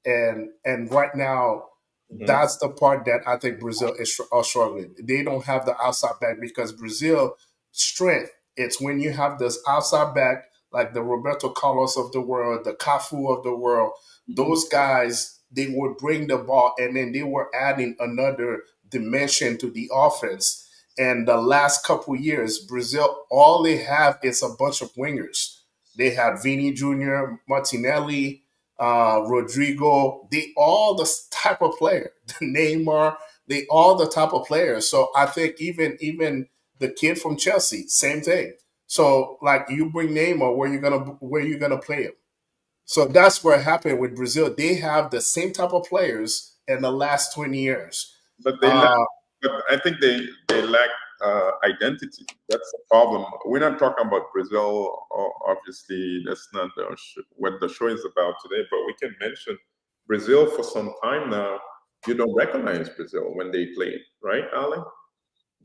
And right now, Mhm. that's the part that I think Brazil are struggling. They don't have the outside back because Brazil strength. It's when you have this outside back like the Roberto Carlos of the world, the Cafu of the world. Those guys, they would bring the ball and then they were adding another dimension to the offense. And the last couple years, Brazil, all they have is a bunch of wingers. They had Vini Jr., Martinelli, Rodrigo. They all the type of player. Neymar. They all the type of players. So I think even the kid from Chelsea, same thing. So like you bring Neymar, where you gonna play him? So that's what happened with Brazil. They have the same type of players in the last 20 years. But they lack. But I think they lack identity. That's the problem. We're not talking about Brazil. Obviously, that's not what the show is about today. But we can mention Brazil for some time now. You don't recognize Brazil when they play, right, Alan?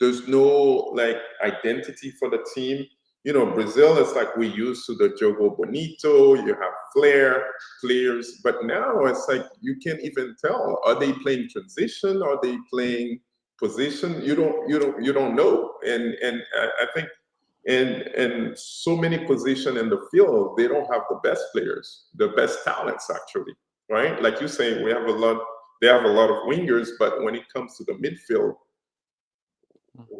There's no like identity for the team. You know, Brazil is like we used to the Jogo Bonito. You have flair players, but now it's like you can't even tell. Are they playing transition? Are they playing position? You don't know. And I think in so many positions in the field, they don't have the best players, the best talents actually, right? Like you say, we have a lot. They have a lot of wingers, but when it comes to the midfield,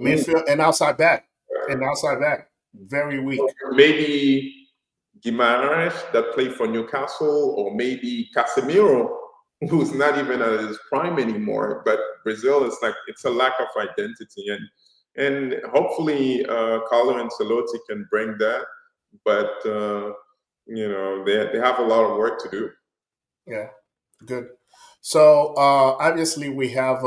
Midfield and outside back, very weak. maybe Guimarães that played for Newcastle, or maybe Casemiro, who's not even at his prime anymore. But Brazil is like it's a lack of identity, and hopefully Carlo Ancelotti can bring that. But you know they have a lot of work to do. Yeah, good. So obviously we have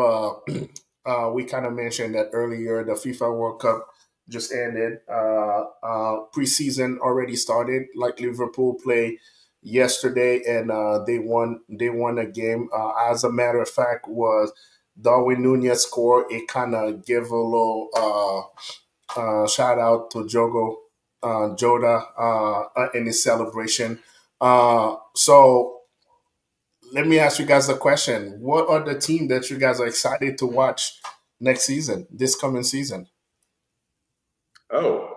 we kind of mentioned that earlier. The FIFA World Cup just ended. Preseason already started. Like Liverpool played yesterday, and they won. They won a game. As a matter of fact, was Darwin Nunez scored. It kind of give a little shout out to Joda in his celebration. So let me ask you guys a question. What are the teams that you guys are excited to watch next season, this coming season? Oh,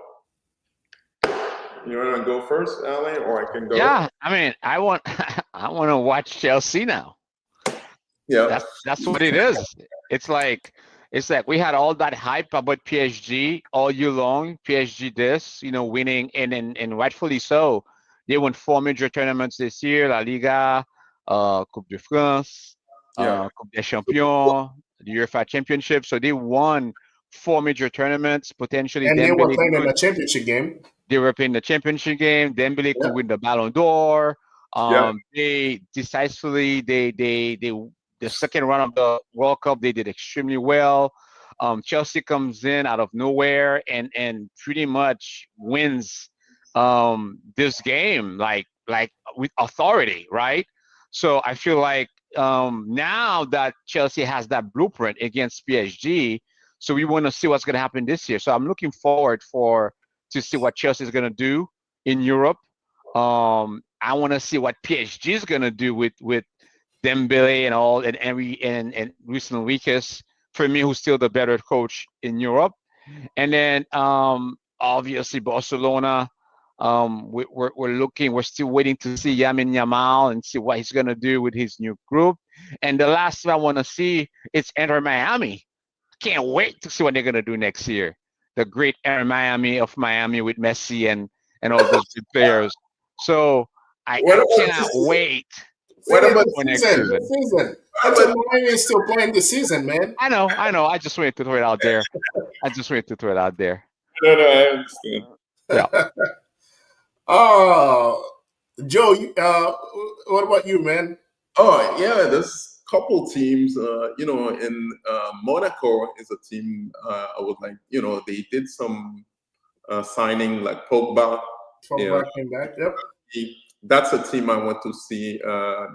you want to go first, Ali, or I can go? Yeah, I mean, I want I want to watch Chelsea now. Yeah. That's what it is. It's like we had all that hype about PSG all year long. PSG this, winning and rightfully so. They won 4 major tournaments this year: La Liga, Coupe de France, Yeah. Coupe des Champions, the UEFA Championship. So they won 4 major tournaments. Potentially, And they were Dembele playing in could. a championship game. They were playing the championship game. Dembele Yeah. could win the Ballon d'Or. Yeah. They decisively they the second round of the World Cup they did extremely well. Chelsea comes in out of nowhere and pretty much wins this game like with authority, right? So I feel like now that Chelsea has that blueprint against PSG, so we want to see what's going to happen this year. So I'm looking forward for to see what Chelsea is going to do in Europe. I want to see what PSG is going to do with Dembele and all and Luis Enrique, for me, who's still the better coach in Europe. And then obviously Barcelona. We're looking. We're still waiting to see Yamin Yamal and see what he's gonna do with his new group. And the last thing I want to see is Inter Miami. Can't wait to see what they're gonna do next year. The great Inter Miami of Miami with Messi and all those good players. So What I about cannot this? wait What Finish about the for next season. season. The season. what Inter about Miami is still playing the season, man. I know. I just wanted to throw it out there. I just wanted to throw it out there. no, no, I understand. Yeah. Oh, Joe, what about you, man? Oh yeah, there's couple teams. In Monaco is a team I would like. They did some signing like Pogba. From Yeah, back came back. Yep. that's a team I want to see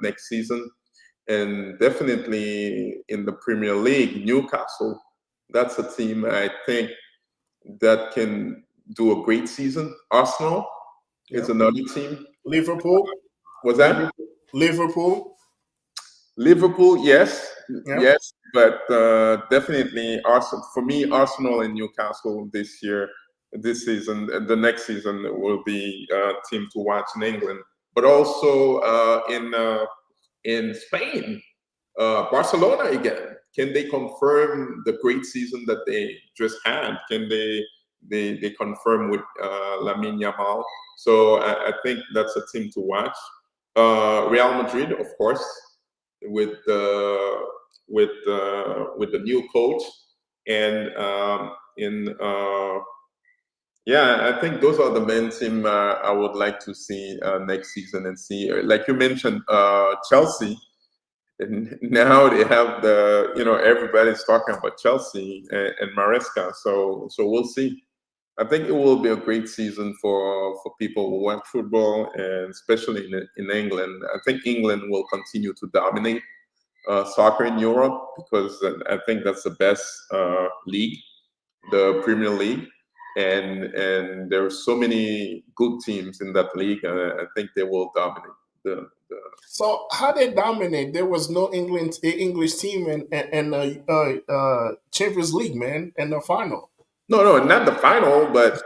next season, and definitely in the Premier League, Newcastle. That's a team I think that can do a great season. Arsenal is Yep. another team. Liverpool. Was that Liverpool. Liverpool? Yes, Yep. yes, but definitely Arsenal. For me, Arsenal and Newcastle this season, and the next season will be a team to watch in England, but also in Spain, Barcelona again. Can they confirm the great season that they just had? Can they confirm with Lamine Yamal? So I think that's a team to watch. Real Madrid, of course, with the with the new coach, and in yeah, I think those are the main team I would like to see next season and see. Like you mentioned, Chelsea. And now they have everybody's talking about Chelsea and Maresca. So we'll see. I think it will be a great season for people who watch football, and especially in England. I think England will continue to dominate soccer in Europe because I think that's the best league, the Premier League, and there are so many good teams in that league. I think they will dominate the So how they dominate? There was no English team in the Champions League, man, in the final. No, not the final, but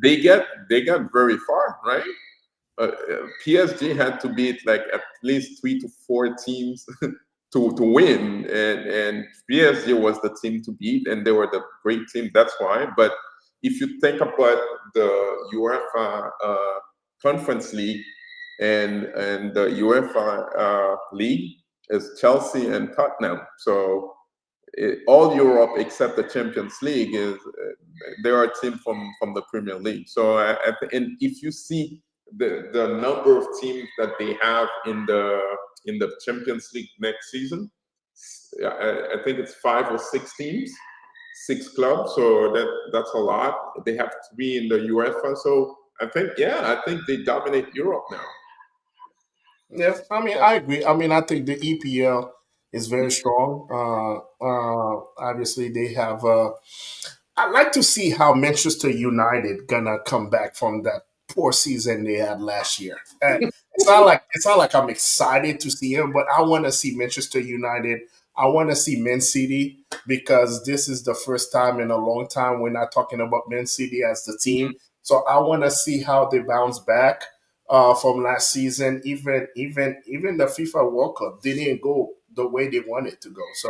they got very far, right? PSG had to beat like at least 3 to 4 teams to win, and PSG was the team to beat, and they were the great team. That's why. But if you think about the UEFA Conference League and the UEFA League, is Chelsea and Tottenham. So all Europe except the Champions League is there are teams from the Premier League. So and if you see the number of teams that they have in the Champions League next season, I think it's 5 or 6 teams, 6 clubs. So that's a lot. They have 3 in the UEFA. So I think they dominate Europe now. Yes, I mean I agree. I mean I think the EPL is very strong. Obviously they have. I'd like to see how Manchester United gonna come back from that poor season they had last year. It's not like I'm excited to see him, but I want to see Manchester United. I want to see Man City because this is the first time in a long time we're not talking about Man City as the team. So I want to see how they bounce back from last season. Even the FIFA World Cup didn't go the way they wanted to go. So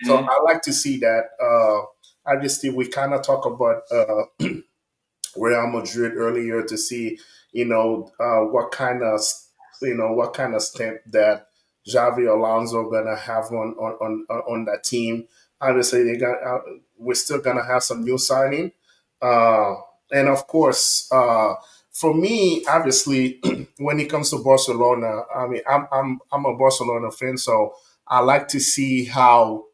Mhm. I like to see that. Obviously, we kind of talk about Real Madrid earlier to see, what kind of stamp that Xavi Alonso gonna have on that team. obviously they got. We're still gonna have some new signing, uh, and of course, for me, obviously, when it comes to Barcelona, I mean, I'm a Barcelona fan, so I like to see how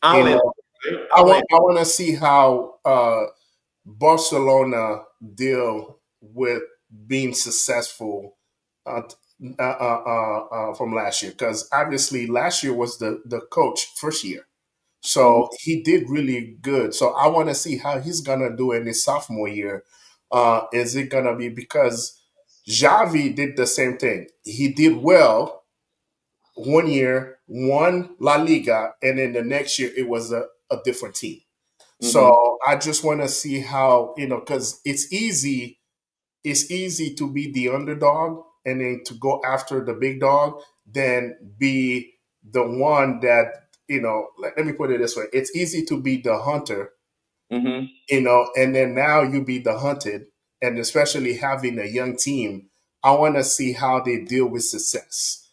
you Alan, know. Alan. I want to see how Barcelona deal with being successful uh, from last year, because obviously last year was the coach first year, Mhm, so he did really good. So I want to see how he's gonna do in his sophomore year. Is it gonna be because Xavi did the same thing? He did well one year, won La Liga, and then the next year it was a different team. mhm, So I just want to see how, because it's easy to be the underdog and then to go after the big dog than be the one that, let me put it this way. It's easy to be the hunter, mhm. and then now you be the hunted, and especially having a young team, I want to see how they deal with success.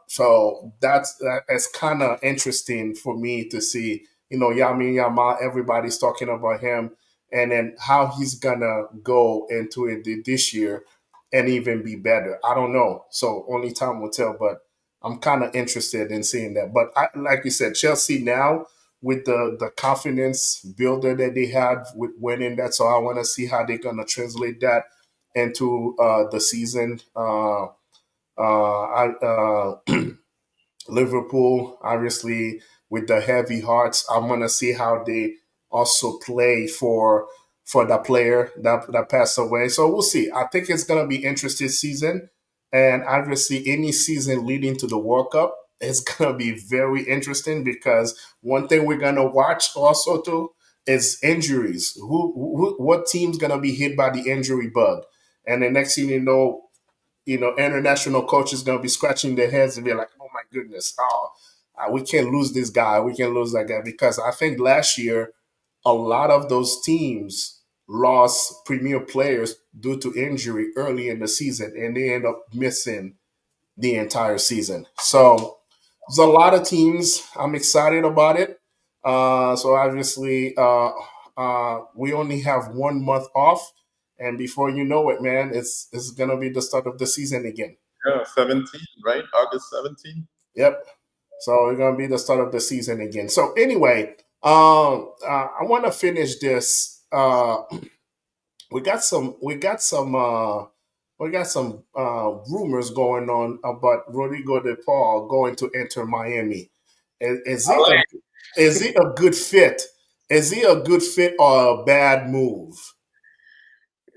So that's kind of interesting for me to see. Yamin Yamal, everybody's talking about him, and then how he's gonna go into it this year and even be better. I don't know. So only time will tell, but I'm kind of interested in seeing that. But like you said, Chelsea now with the confidence builder that they had with winning that. So I want to see how they're gonna translate that into the season. Liverpool, obviously, with the heavy hearts. I want to see how they also play for the player that passed away. So we'll see. I think it's gonna be interesting season, and obviously, any season leading to the World Cup is gonna be very interesting because one thing we're gonna watch also too is injuries. What team's gonna be hit by the injury bug? And the next thing international coaches gonna be scratching their heads and be like, "Oh my goodness, we can't lose this guy, we can't lose that guy." Because I think last year a lot of those teams lost premier players due to injury early in the season, and they end up missing the entire season. So there's a lot of teams. I'm excited about it. So obviously, we only have 1 month off, and before you know it, man, it's gonna be the start of the season again. Yeah, 17, right? August 17. Yep. So it's gonna be the start of the season again. So anyway, I want to finish this. We got some. We got some. We got some rumors going on about Rodrigo De Paul going to enter Miami. Is he a good fit? Is he a good fit or a bad move?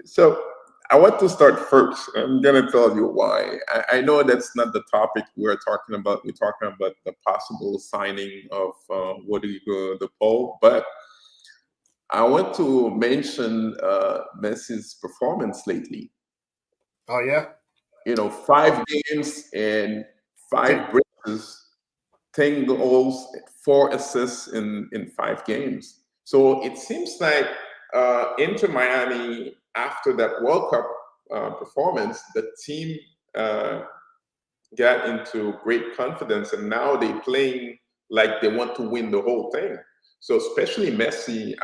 So I want to start first. I'm gonna tell you why. I know that's not the topic we're talking about. We're talking about the possible signing of Rodrigo De Paul, but I want to mention Messi's performance lately. Oh yeah, 5 games and Ten- 5 braces, 10 goals, 4 assists in 5 games. So it seems like Inter Miami, after that World Cup performance, the team uh, got into great confidence, and now they're playing like they want to win the whole thing. So especially Messi,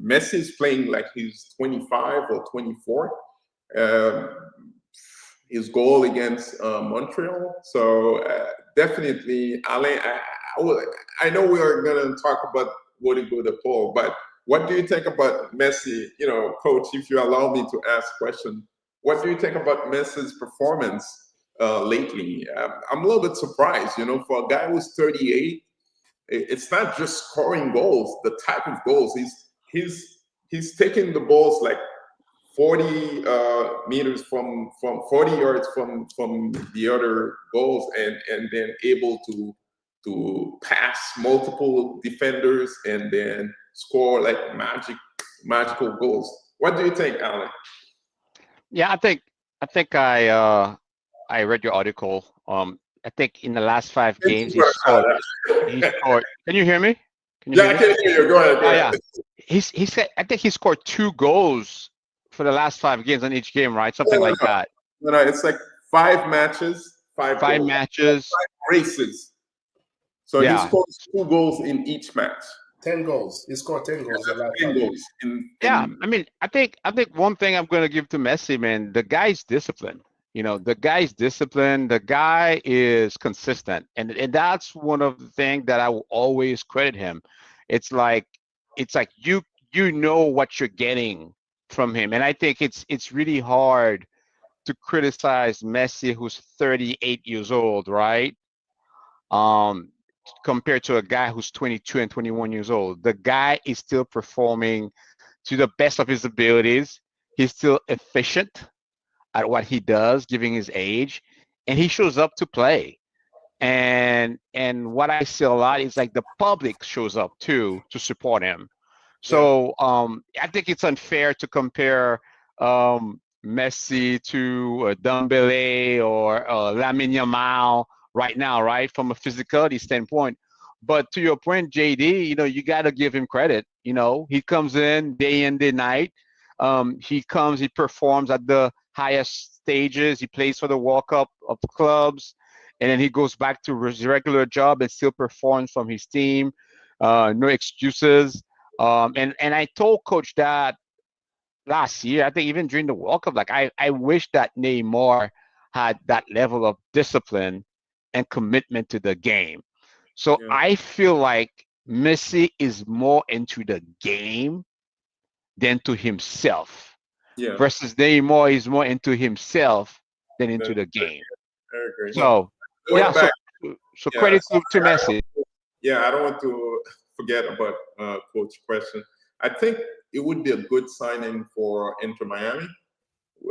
Messi is playing like he's 25 or 24. Um, his goal against Montreal. So definitely, Alain, I know we are going to talk about Rodrigo De Paul, but what do you think about Messi? Coach, if you allow me to ask a question, what do you think about Messi's performance lately? I'm a little bit surprised, for a guy who's 38, it's not just scoring goals, the type of goals. He's taking the balls like 40 meters from 40 yards from the other goals, and then able to pass multiple defenders and then score like magical goals. What do you think, Alan? Yeah, I read your article. I think in the last five Thank games you for he that. scored. Can you hear me? Can you Yeah, hear I me? can hear you. Go ahead. Go Oh ahead. yeah. He said I think he scored 2 goals for the last 5 games on each game, right? No, Something no, like no. that. No, it's like 5 matches, 5 Five goals, matches. 5 races. So he Yeah. scores 2 goals in each match. 10 goals. He scored 10 goals the last 10 time. goals Yeah, I mean, I think one thing I'm going to give to Messi, man, the guy's disciplined. The guy's disciplined. The guy is consistent, and that's one of the things that I will always credit him. It's like you know what you're getting from him, and I think it's really hard to criticize Messi, who's 38 years old, right? Um, Compared to a guy who's 22 and 21 years old. The guy is still performing to the best of his abilities. He's still efficient at what he does, given his age, and he shows up to play. And what I see a lot is like the public shows up too to support him. Yeah. So I think it's unfair to compare Messi to Dembele or Lamine Yamal right now, right, from a physicality standpoint. But to your point, JD, you got to give him credit. He comes in day in, day night. He performs at the highest stages. He plays for the World Cup of clubs, and then he goes back to his regular job and still performs from his team. No excuses. And I told Coach that last year. I think even during the World Cup, like I wish that Neymar had that level of discipline and commitment to the game. So Yeah. I feel like Messi is more into the game than to himself, Yeah, versus Neymar is more into himself than into the game. I agree. So Going yeah, back, so yeah, credit to Messi. I don't want to forget about Coach question. I think it would be a good signing for Inter Miami.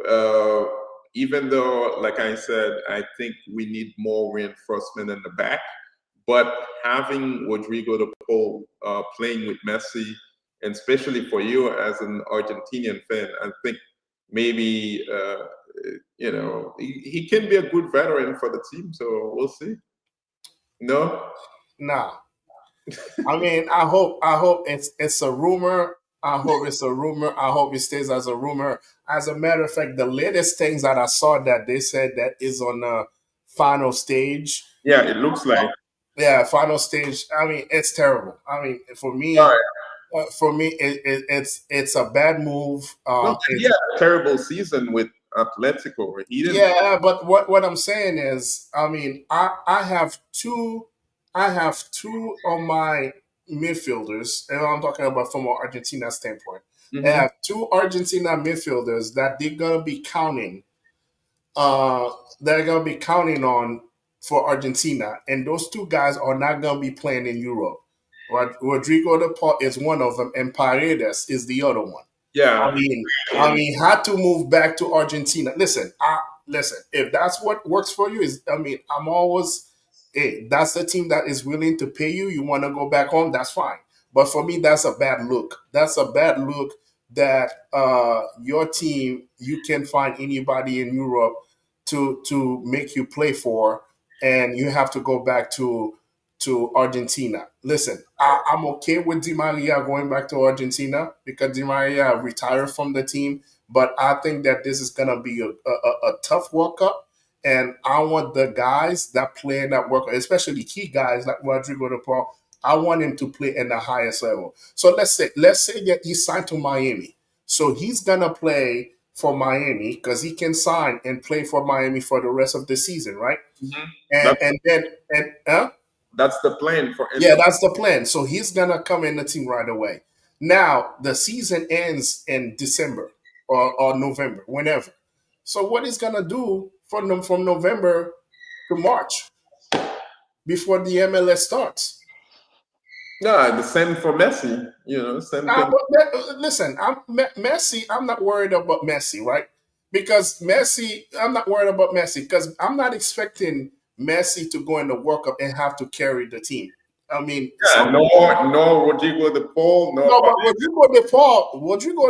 Uh, Even though, like I said, I think we need more reinforcement in the back. But having Rodrigo De Paul playing with Messi, and especially for you as an Argentinian fan, I think maybe he can be a good veteran for the team. So we'll see. No, Nah. I mean, I hope it's a rumor. I hope it's a rumor. I hope it stays as a rumor. As a matter of fact, the latest things that I saw that they said that is on the final stage. yeah, it looks like. Yeah, final stage. I mean, it's terrible. I mean, for All me, right. it's a bad move. No, he had a terrible season with Atletico. He didn't. Yeah, but what I'm saying is, I mean, I have two of my midfielders, and I'm talking about from an Argentina standpoint. I Mhm. have two Argentina midfielders that uh they're gonna be counting on for Argentina, and those two guys are not gonna be playing in Europe. Rodrigo De Paul is one of them, and Paredes is the other one. I Yeah, mean, had to move back to Argentina. Listen. If that's what works for you, I'm always, hey, that's the team that is willing to pay you. You want to go back home, that's fine. But for me, that's a bad look. That's a bad look that your team, you can find anybody in Europe to make you play for, and you have to go back to Argentina. Listen, I'm okay with Di Maria going back to Argentina because Di Maria retired from the team, but I think that this is gonna be a tough World Cup, and I want the guys that play in that World Cup, especially key guys like Rodrigo De Paul. I want him to play in the highest level. So let's say that he signed to Miami, so he's gonna play for Miami because he can sign and play for Miami for the rest of the season, right? Mhm. And That's and then and that's the plan for yeah, Inter. that's the plan. So he's gonna come in the team right away. Now the season ends in December or November, whenever. So what he's gonna do from November to March before the MLS starts? Yeah, the same for Messi. Same thing. Listen, Messi. I'm not worried about Messi, right? Because Messi, I'm not worried about Messi because I'm not expecting Messi to go in the World Cup and have to carry the team. I mean, Yeah, no Rodrigo De Paul, no. no, but Rodrigo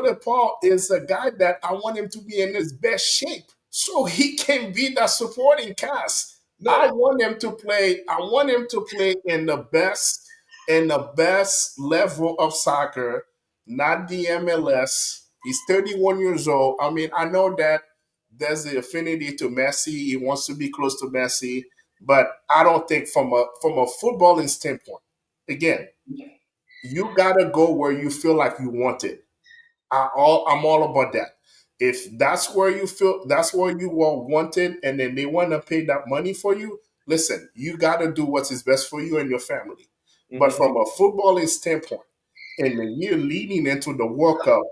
De Paul is a guy that I want him to be in his best shape so he can be the supporting cast. No, I want him to play. I want him to play in the best level of soccer, not the MLS. He's 31 years old. I mean, I know that there's the affinity to Messi. He wants to be close to Messi. But I don't think from a footballing standpoint, again, you gotta go where you feel like you want it. I'm all about that. If that's where you feel, that's where you are wanted, and then they want to pay that money for you, listen, you got to do what is best for you and your family. But from a footballing standpoint, in the year leading into the World Cup,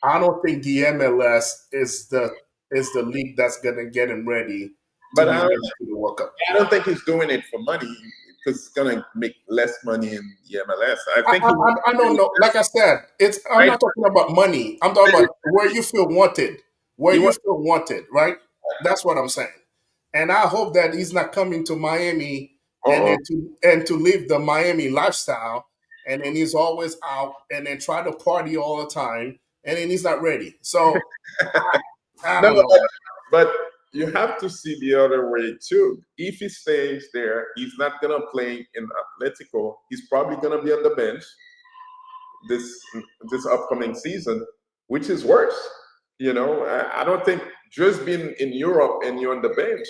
I don't think the MLS is the league that's gonna get him ready to But be ready for the World Cup. I don't think he's doing it for money because he's gonna make less money in the MLS. I don't know. Like I said, I'm not talking about money. I'm talking about where you feel wanted. Where you feel wanted, right? That's what I'm saying. And I hope that he's not coming to Miami and then to live the Miami lifestyle, and then he's always out and then try to party all the time, and then he's not ready. So I don't No, know. but you have to see the other way too. If he stays there, he's not gonna play in Atletico. He's probably gonna be on the bench this upcoming season, which is worse. You know, I don't think just being in Europe and you're on the bench,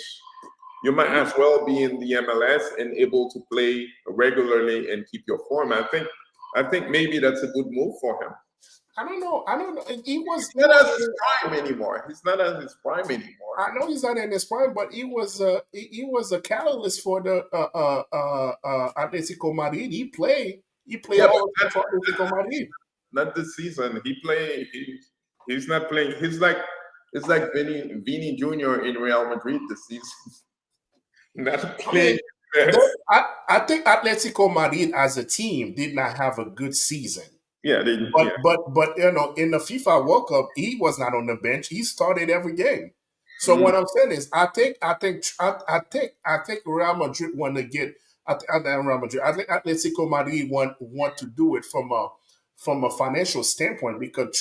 you might as well be in the MLS and able to play regularly and keep your form. I think maybe that's a good move for him. I don't know. He was He's not at his prime anymore. He's not at his prime anymore. I know he's not in his prime, but he was a catalyst for the Atletico Madrid. He played all the time for Atletico Madrid. Not this season. He's not playing. It's like Vini Jr. in Real Madrid this season. Not playing. I think Atletico Madrid as a team did not have a good season. Yeah, but you know, in the FIFA World Cup, he was not on the bench. He started every game. So what I'm saying is, I think Real Madrid want to get. I think Atletico Madrid want to do it from a financial standpoint because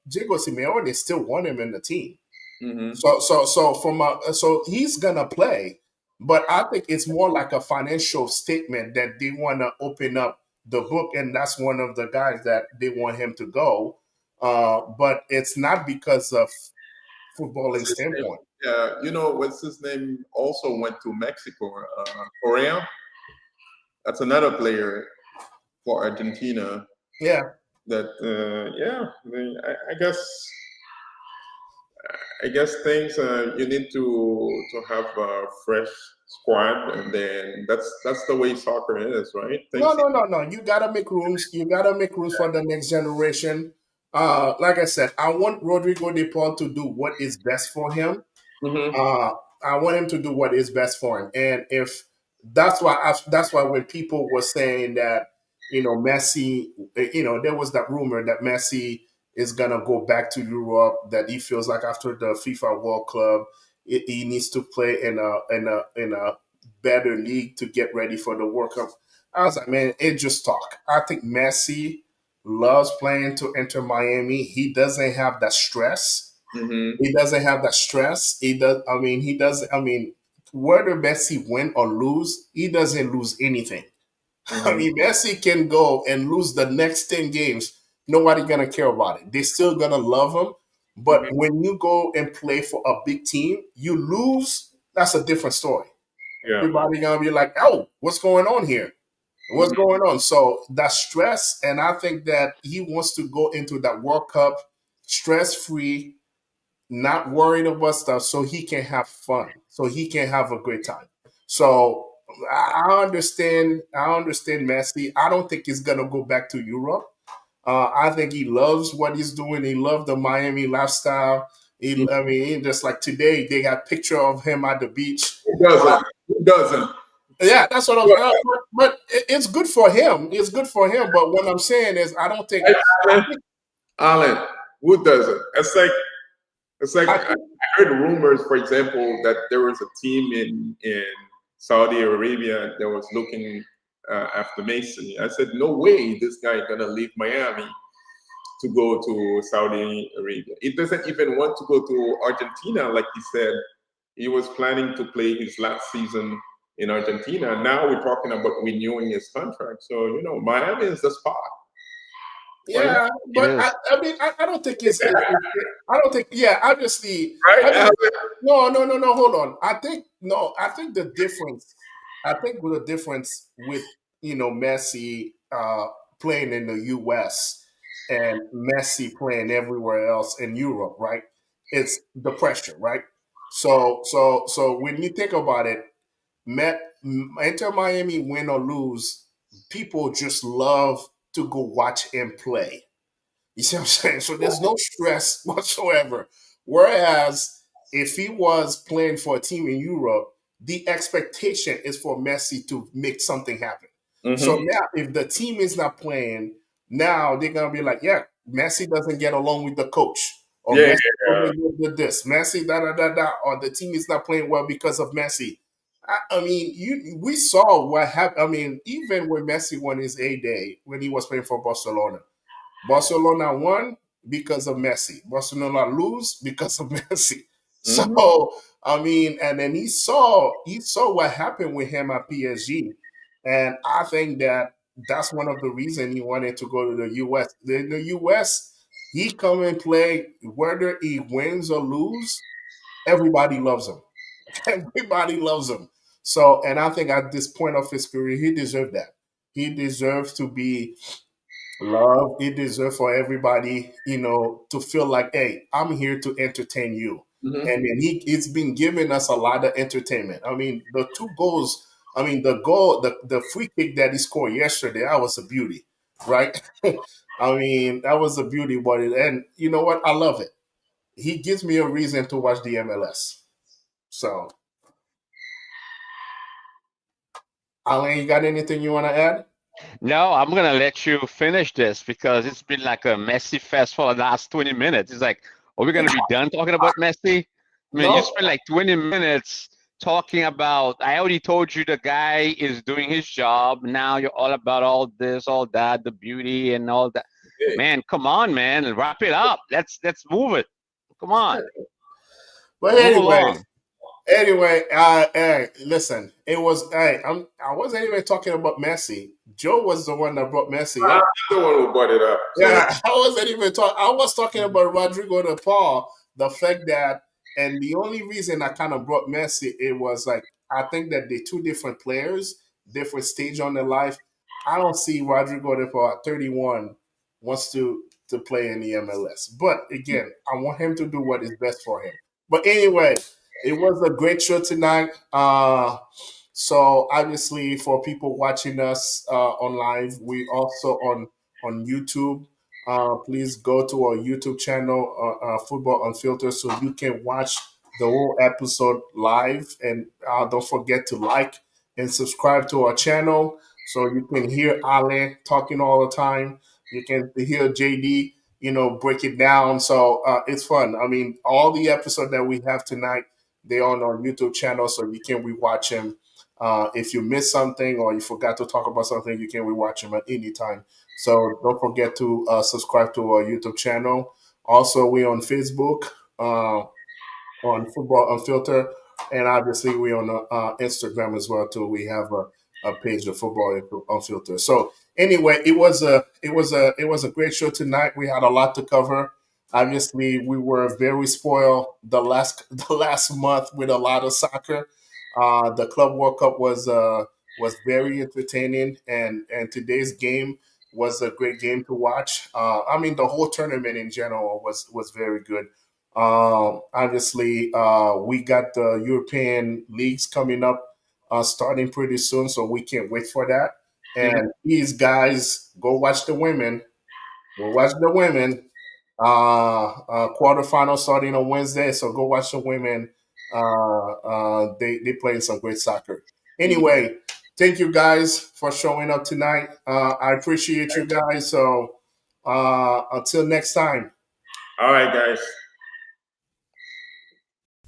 Diego Simeone still want him in the team. So he's gonna play, but I think it's more like a financial statement that they want to open up the book, and that's one of the guys that they want him to go. But it's not because of footballing standpoint. Yeah, you know what's his name? Also went to Mexico. Correa. That's another player for Argentina. Yeah. That I guess things you need to have a fresh squad, and then that's the way soccer is, right? No. You gotta make rooms. You gotta make rooms for the next generation. Like I said, I want Rodrigo De Paul to do what is best for him. I want him to do what is best for him, and if that's why when people were saying that Messi, there was that rumor that Messi is gonna go back to Europe, that he feels like after the FIFA World Club, he needs to play in a better league to get ready for the World Cup. I was like, man, it just talk. I think Messi loves playing to enter Miami. He doesn't have that stress. He doesn't have that stress. He does. I mean, he does. I mean, whether Messi win or lose, he doesn't lose anything. I mean, Messi can go and lose the next 10 games. Nobody gonna care about it. They're still gonna love him. But when you go and play for a big team, you lose. That's a different story. Yeah. Everybody gonna be like, "Oh, what's going on here? What's going on?" So that stress, and I think that he wants to go into that World Cup stress-free, not worried about stuff, so he can have fun, so he can have a great time. So I understand Messi. I don't think he's gonna go back to Europe. I think he loves what he's doing. He loves the Miami lifestyle. I mean, just like today, they got picture of him at the beach. Who doesn't? Yeah, that's what I'm saying. But it's good for him. It's good for him. But what I'm saying is, I don't think. Alan, who doesn't? It's like I heard rumors, for example, that there was a team in Saudi Arabia that was looking after Messi. I said, no way, this guy gonna leave Miami to go to Saudi Arabia. He doesn't even want to go to Argentina, like he said. He was planning to play his last season in Argentina. Now we're talking about renewing his contract. So, Miami is the spot. Yeah, It but is. I mean, I don't think I don't think. Yeah, obviously. Right? I mean, no, no, no, no. Hold on. I think no. I think the difference. I think the difference with Messi playing in the U.S. and Messi playing everywhere else in Europe, right? It's the pressure, right? So when you think about it, Met, Inter Miami win or lose, people just love to go watch him play. You see what I'm saying? So there's no stress whatsoever. Whereas if he was playing for a team in Europe, the expectation is for Messi to make something happen. So Mm-hmm. now, if the team is not playing, now they're gonna be like, yeah, Messi doesn't get along with the coach, or Yeah, Messi doesn't get this, Messi da da da da, or the team is not playing well because of Messi. I mean, we saw what happened. I mean, even when Messi won his A day when he was playing for Barcelona, Barcelona won because of Messi. Barcelona lose because of Messi. mm-hmm. So I mean, and then he saw what happened with him at PSG, and I think that's one of the reasons he wanted to go to the U.S. In the U.S., he come and play whether he wins or lose. Everybody loves him. Everybody loves him. So, and I think at this point of his career, he deserved that. He deserves to be love. He deserves for everybody, to feel like, hey, I'm here to entertain you. Mm-hmm. And then he's been giving us a lot of entertainment. I mean, the two goals, I mean, the goal, the free kick that he scored yesterday, that was a beauty, right? I mean, that was a beauty, but and you know what? I love it. He gives me a reason to watch the MLS. So, Alain, you got anything you want to add? No, I'm gonna let you finish this because it's been like a messy fest for the last 20 minutes. It's like, are we gonna be done talking about Messi? I mean, you No, spent like 20 minutes talking about. I already told you the guy is doing his job. Now you're all about all this, all that, the beauty and all that. Yeah. Man, come on, man, wrap it up. Let's move it. Come on, but move anyway, along. hey, listen, it was, hey, I wasn't even talking about Messi. Joe was the one that brought Messi I'm up. the one who brought it up. So Yeah, I wasn't even talking. I was talking about Rodrigo De Paul. The fact that, and the only reason I kind of brought Messi, it was like I think that they're two different players, different stage on their life. I don't see Rodrigo De Paul at 31 wants to play in the MLS. But again, I want him to do what is best for him. But anyway, it was a great show tonight. So obviously, for people watching us on live, we also on YouTube. Please go to our YouTube channel, Football Unfiltered, so you can watch the whole episode live. And don't forget to like and subscribe to our channel so you can hear Ale talking all the time. You can hear JD, break it down. So it's fun. I mean, all the episodes that we have tonight, they're on our YouTube channel, so you can rewatch them. If you missed something or you forgot to talk about something, you can rewatch them at any time. So don't forget to subscribe to our YouTube channel. Also, we're on Facebook, on Football Unfiltered, and obviously we're on Instagram as well too. We have a page of Football Unfiltered. So anyway, it was a great show tonight. We had a lot to cover. Obviously, we were very spoiled the last the last month with a lot of soccer. The Club World Cup was very entertaining, and today's game was a great game to watch. I mean, the whole tournament in general was very good. Obviously, we got the European leagues coming up, starting pretty soon, so we can't wait for that. mhm. And these guys, go watch the women. Go watch the women. Quarterfinal starting on Wednesday, so go watch the women. They playing some great soccer. Anyway, thank you guys for showing up tonight. I appreciate you guys. So until next time. All right, guys.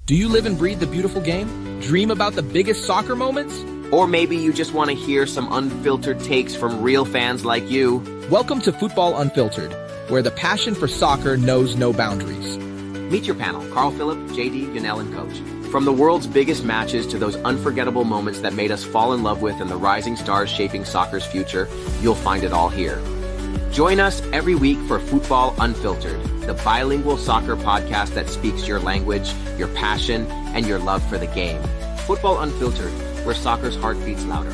Do you live and breathe the beautiful game? Dream about the biggest soccer moments? Or maybe you just want to hear some unfiltered takes from real fans like you. Welcome to Futbol Unfiltered, where the passion for soccer knows no boundaries. Meet your panel, Carl Phillip, JD, Yanel, and Coach. From the world's biggest matches to those unforgettable moments that made us fall in love with and the rising stars shaping soccer's future, you'll find it all here. Join us every week for Futbol Unfiltered, the bilingual soccer podcast that speaks your language, your passion, and your love for the game. Futbol Unfiltered, where soccer's heart beats louder.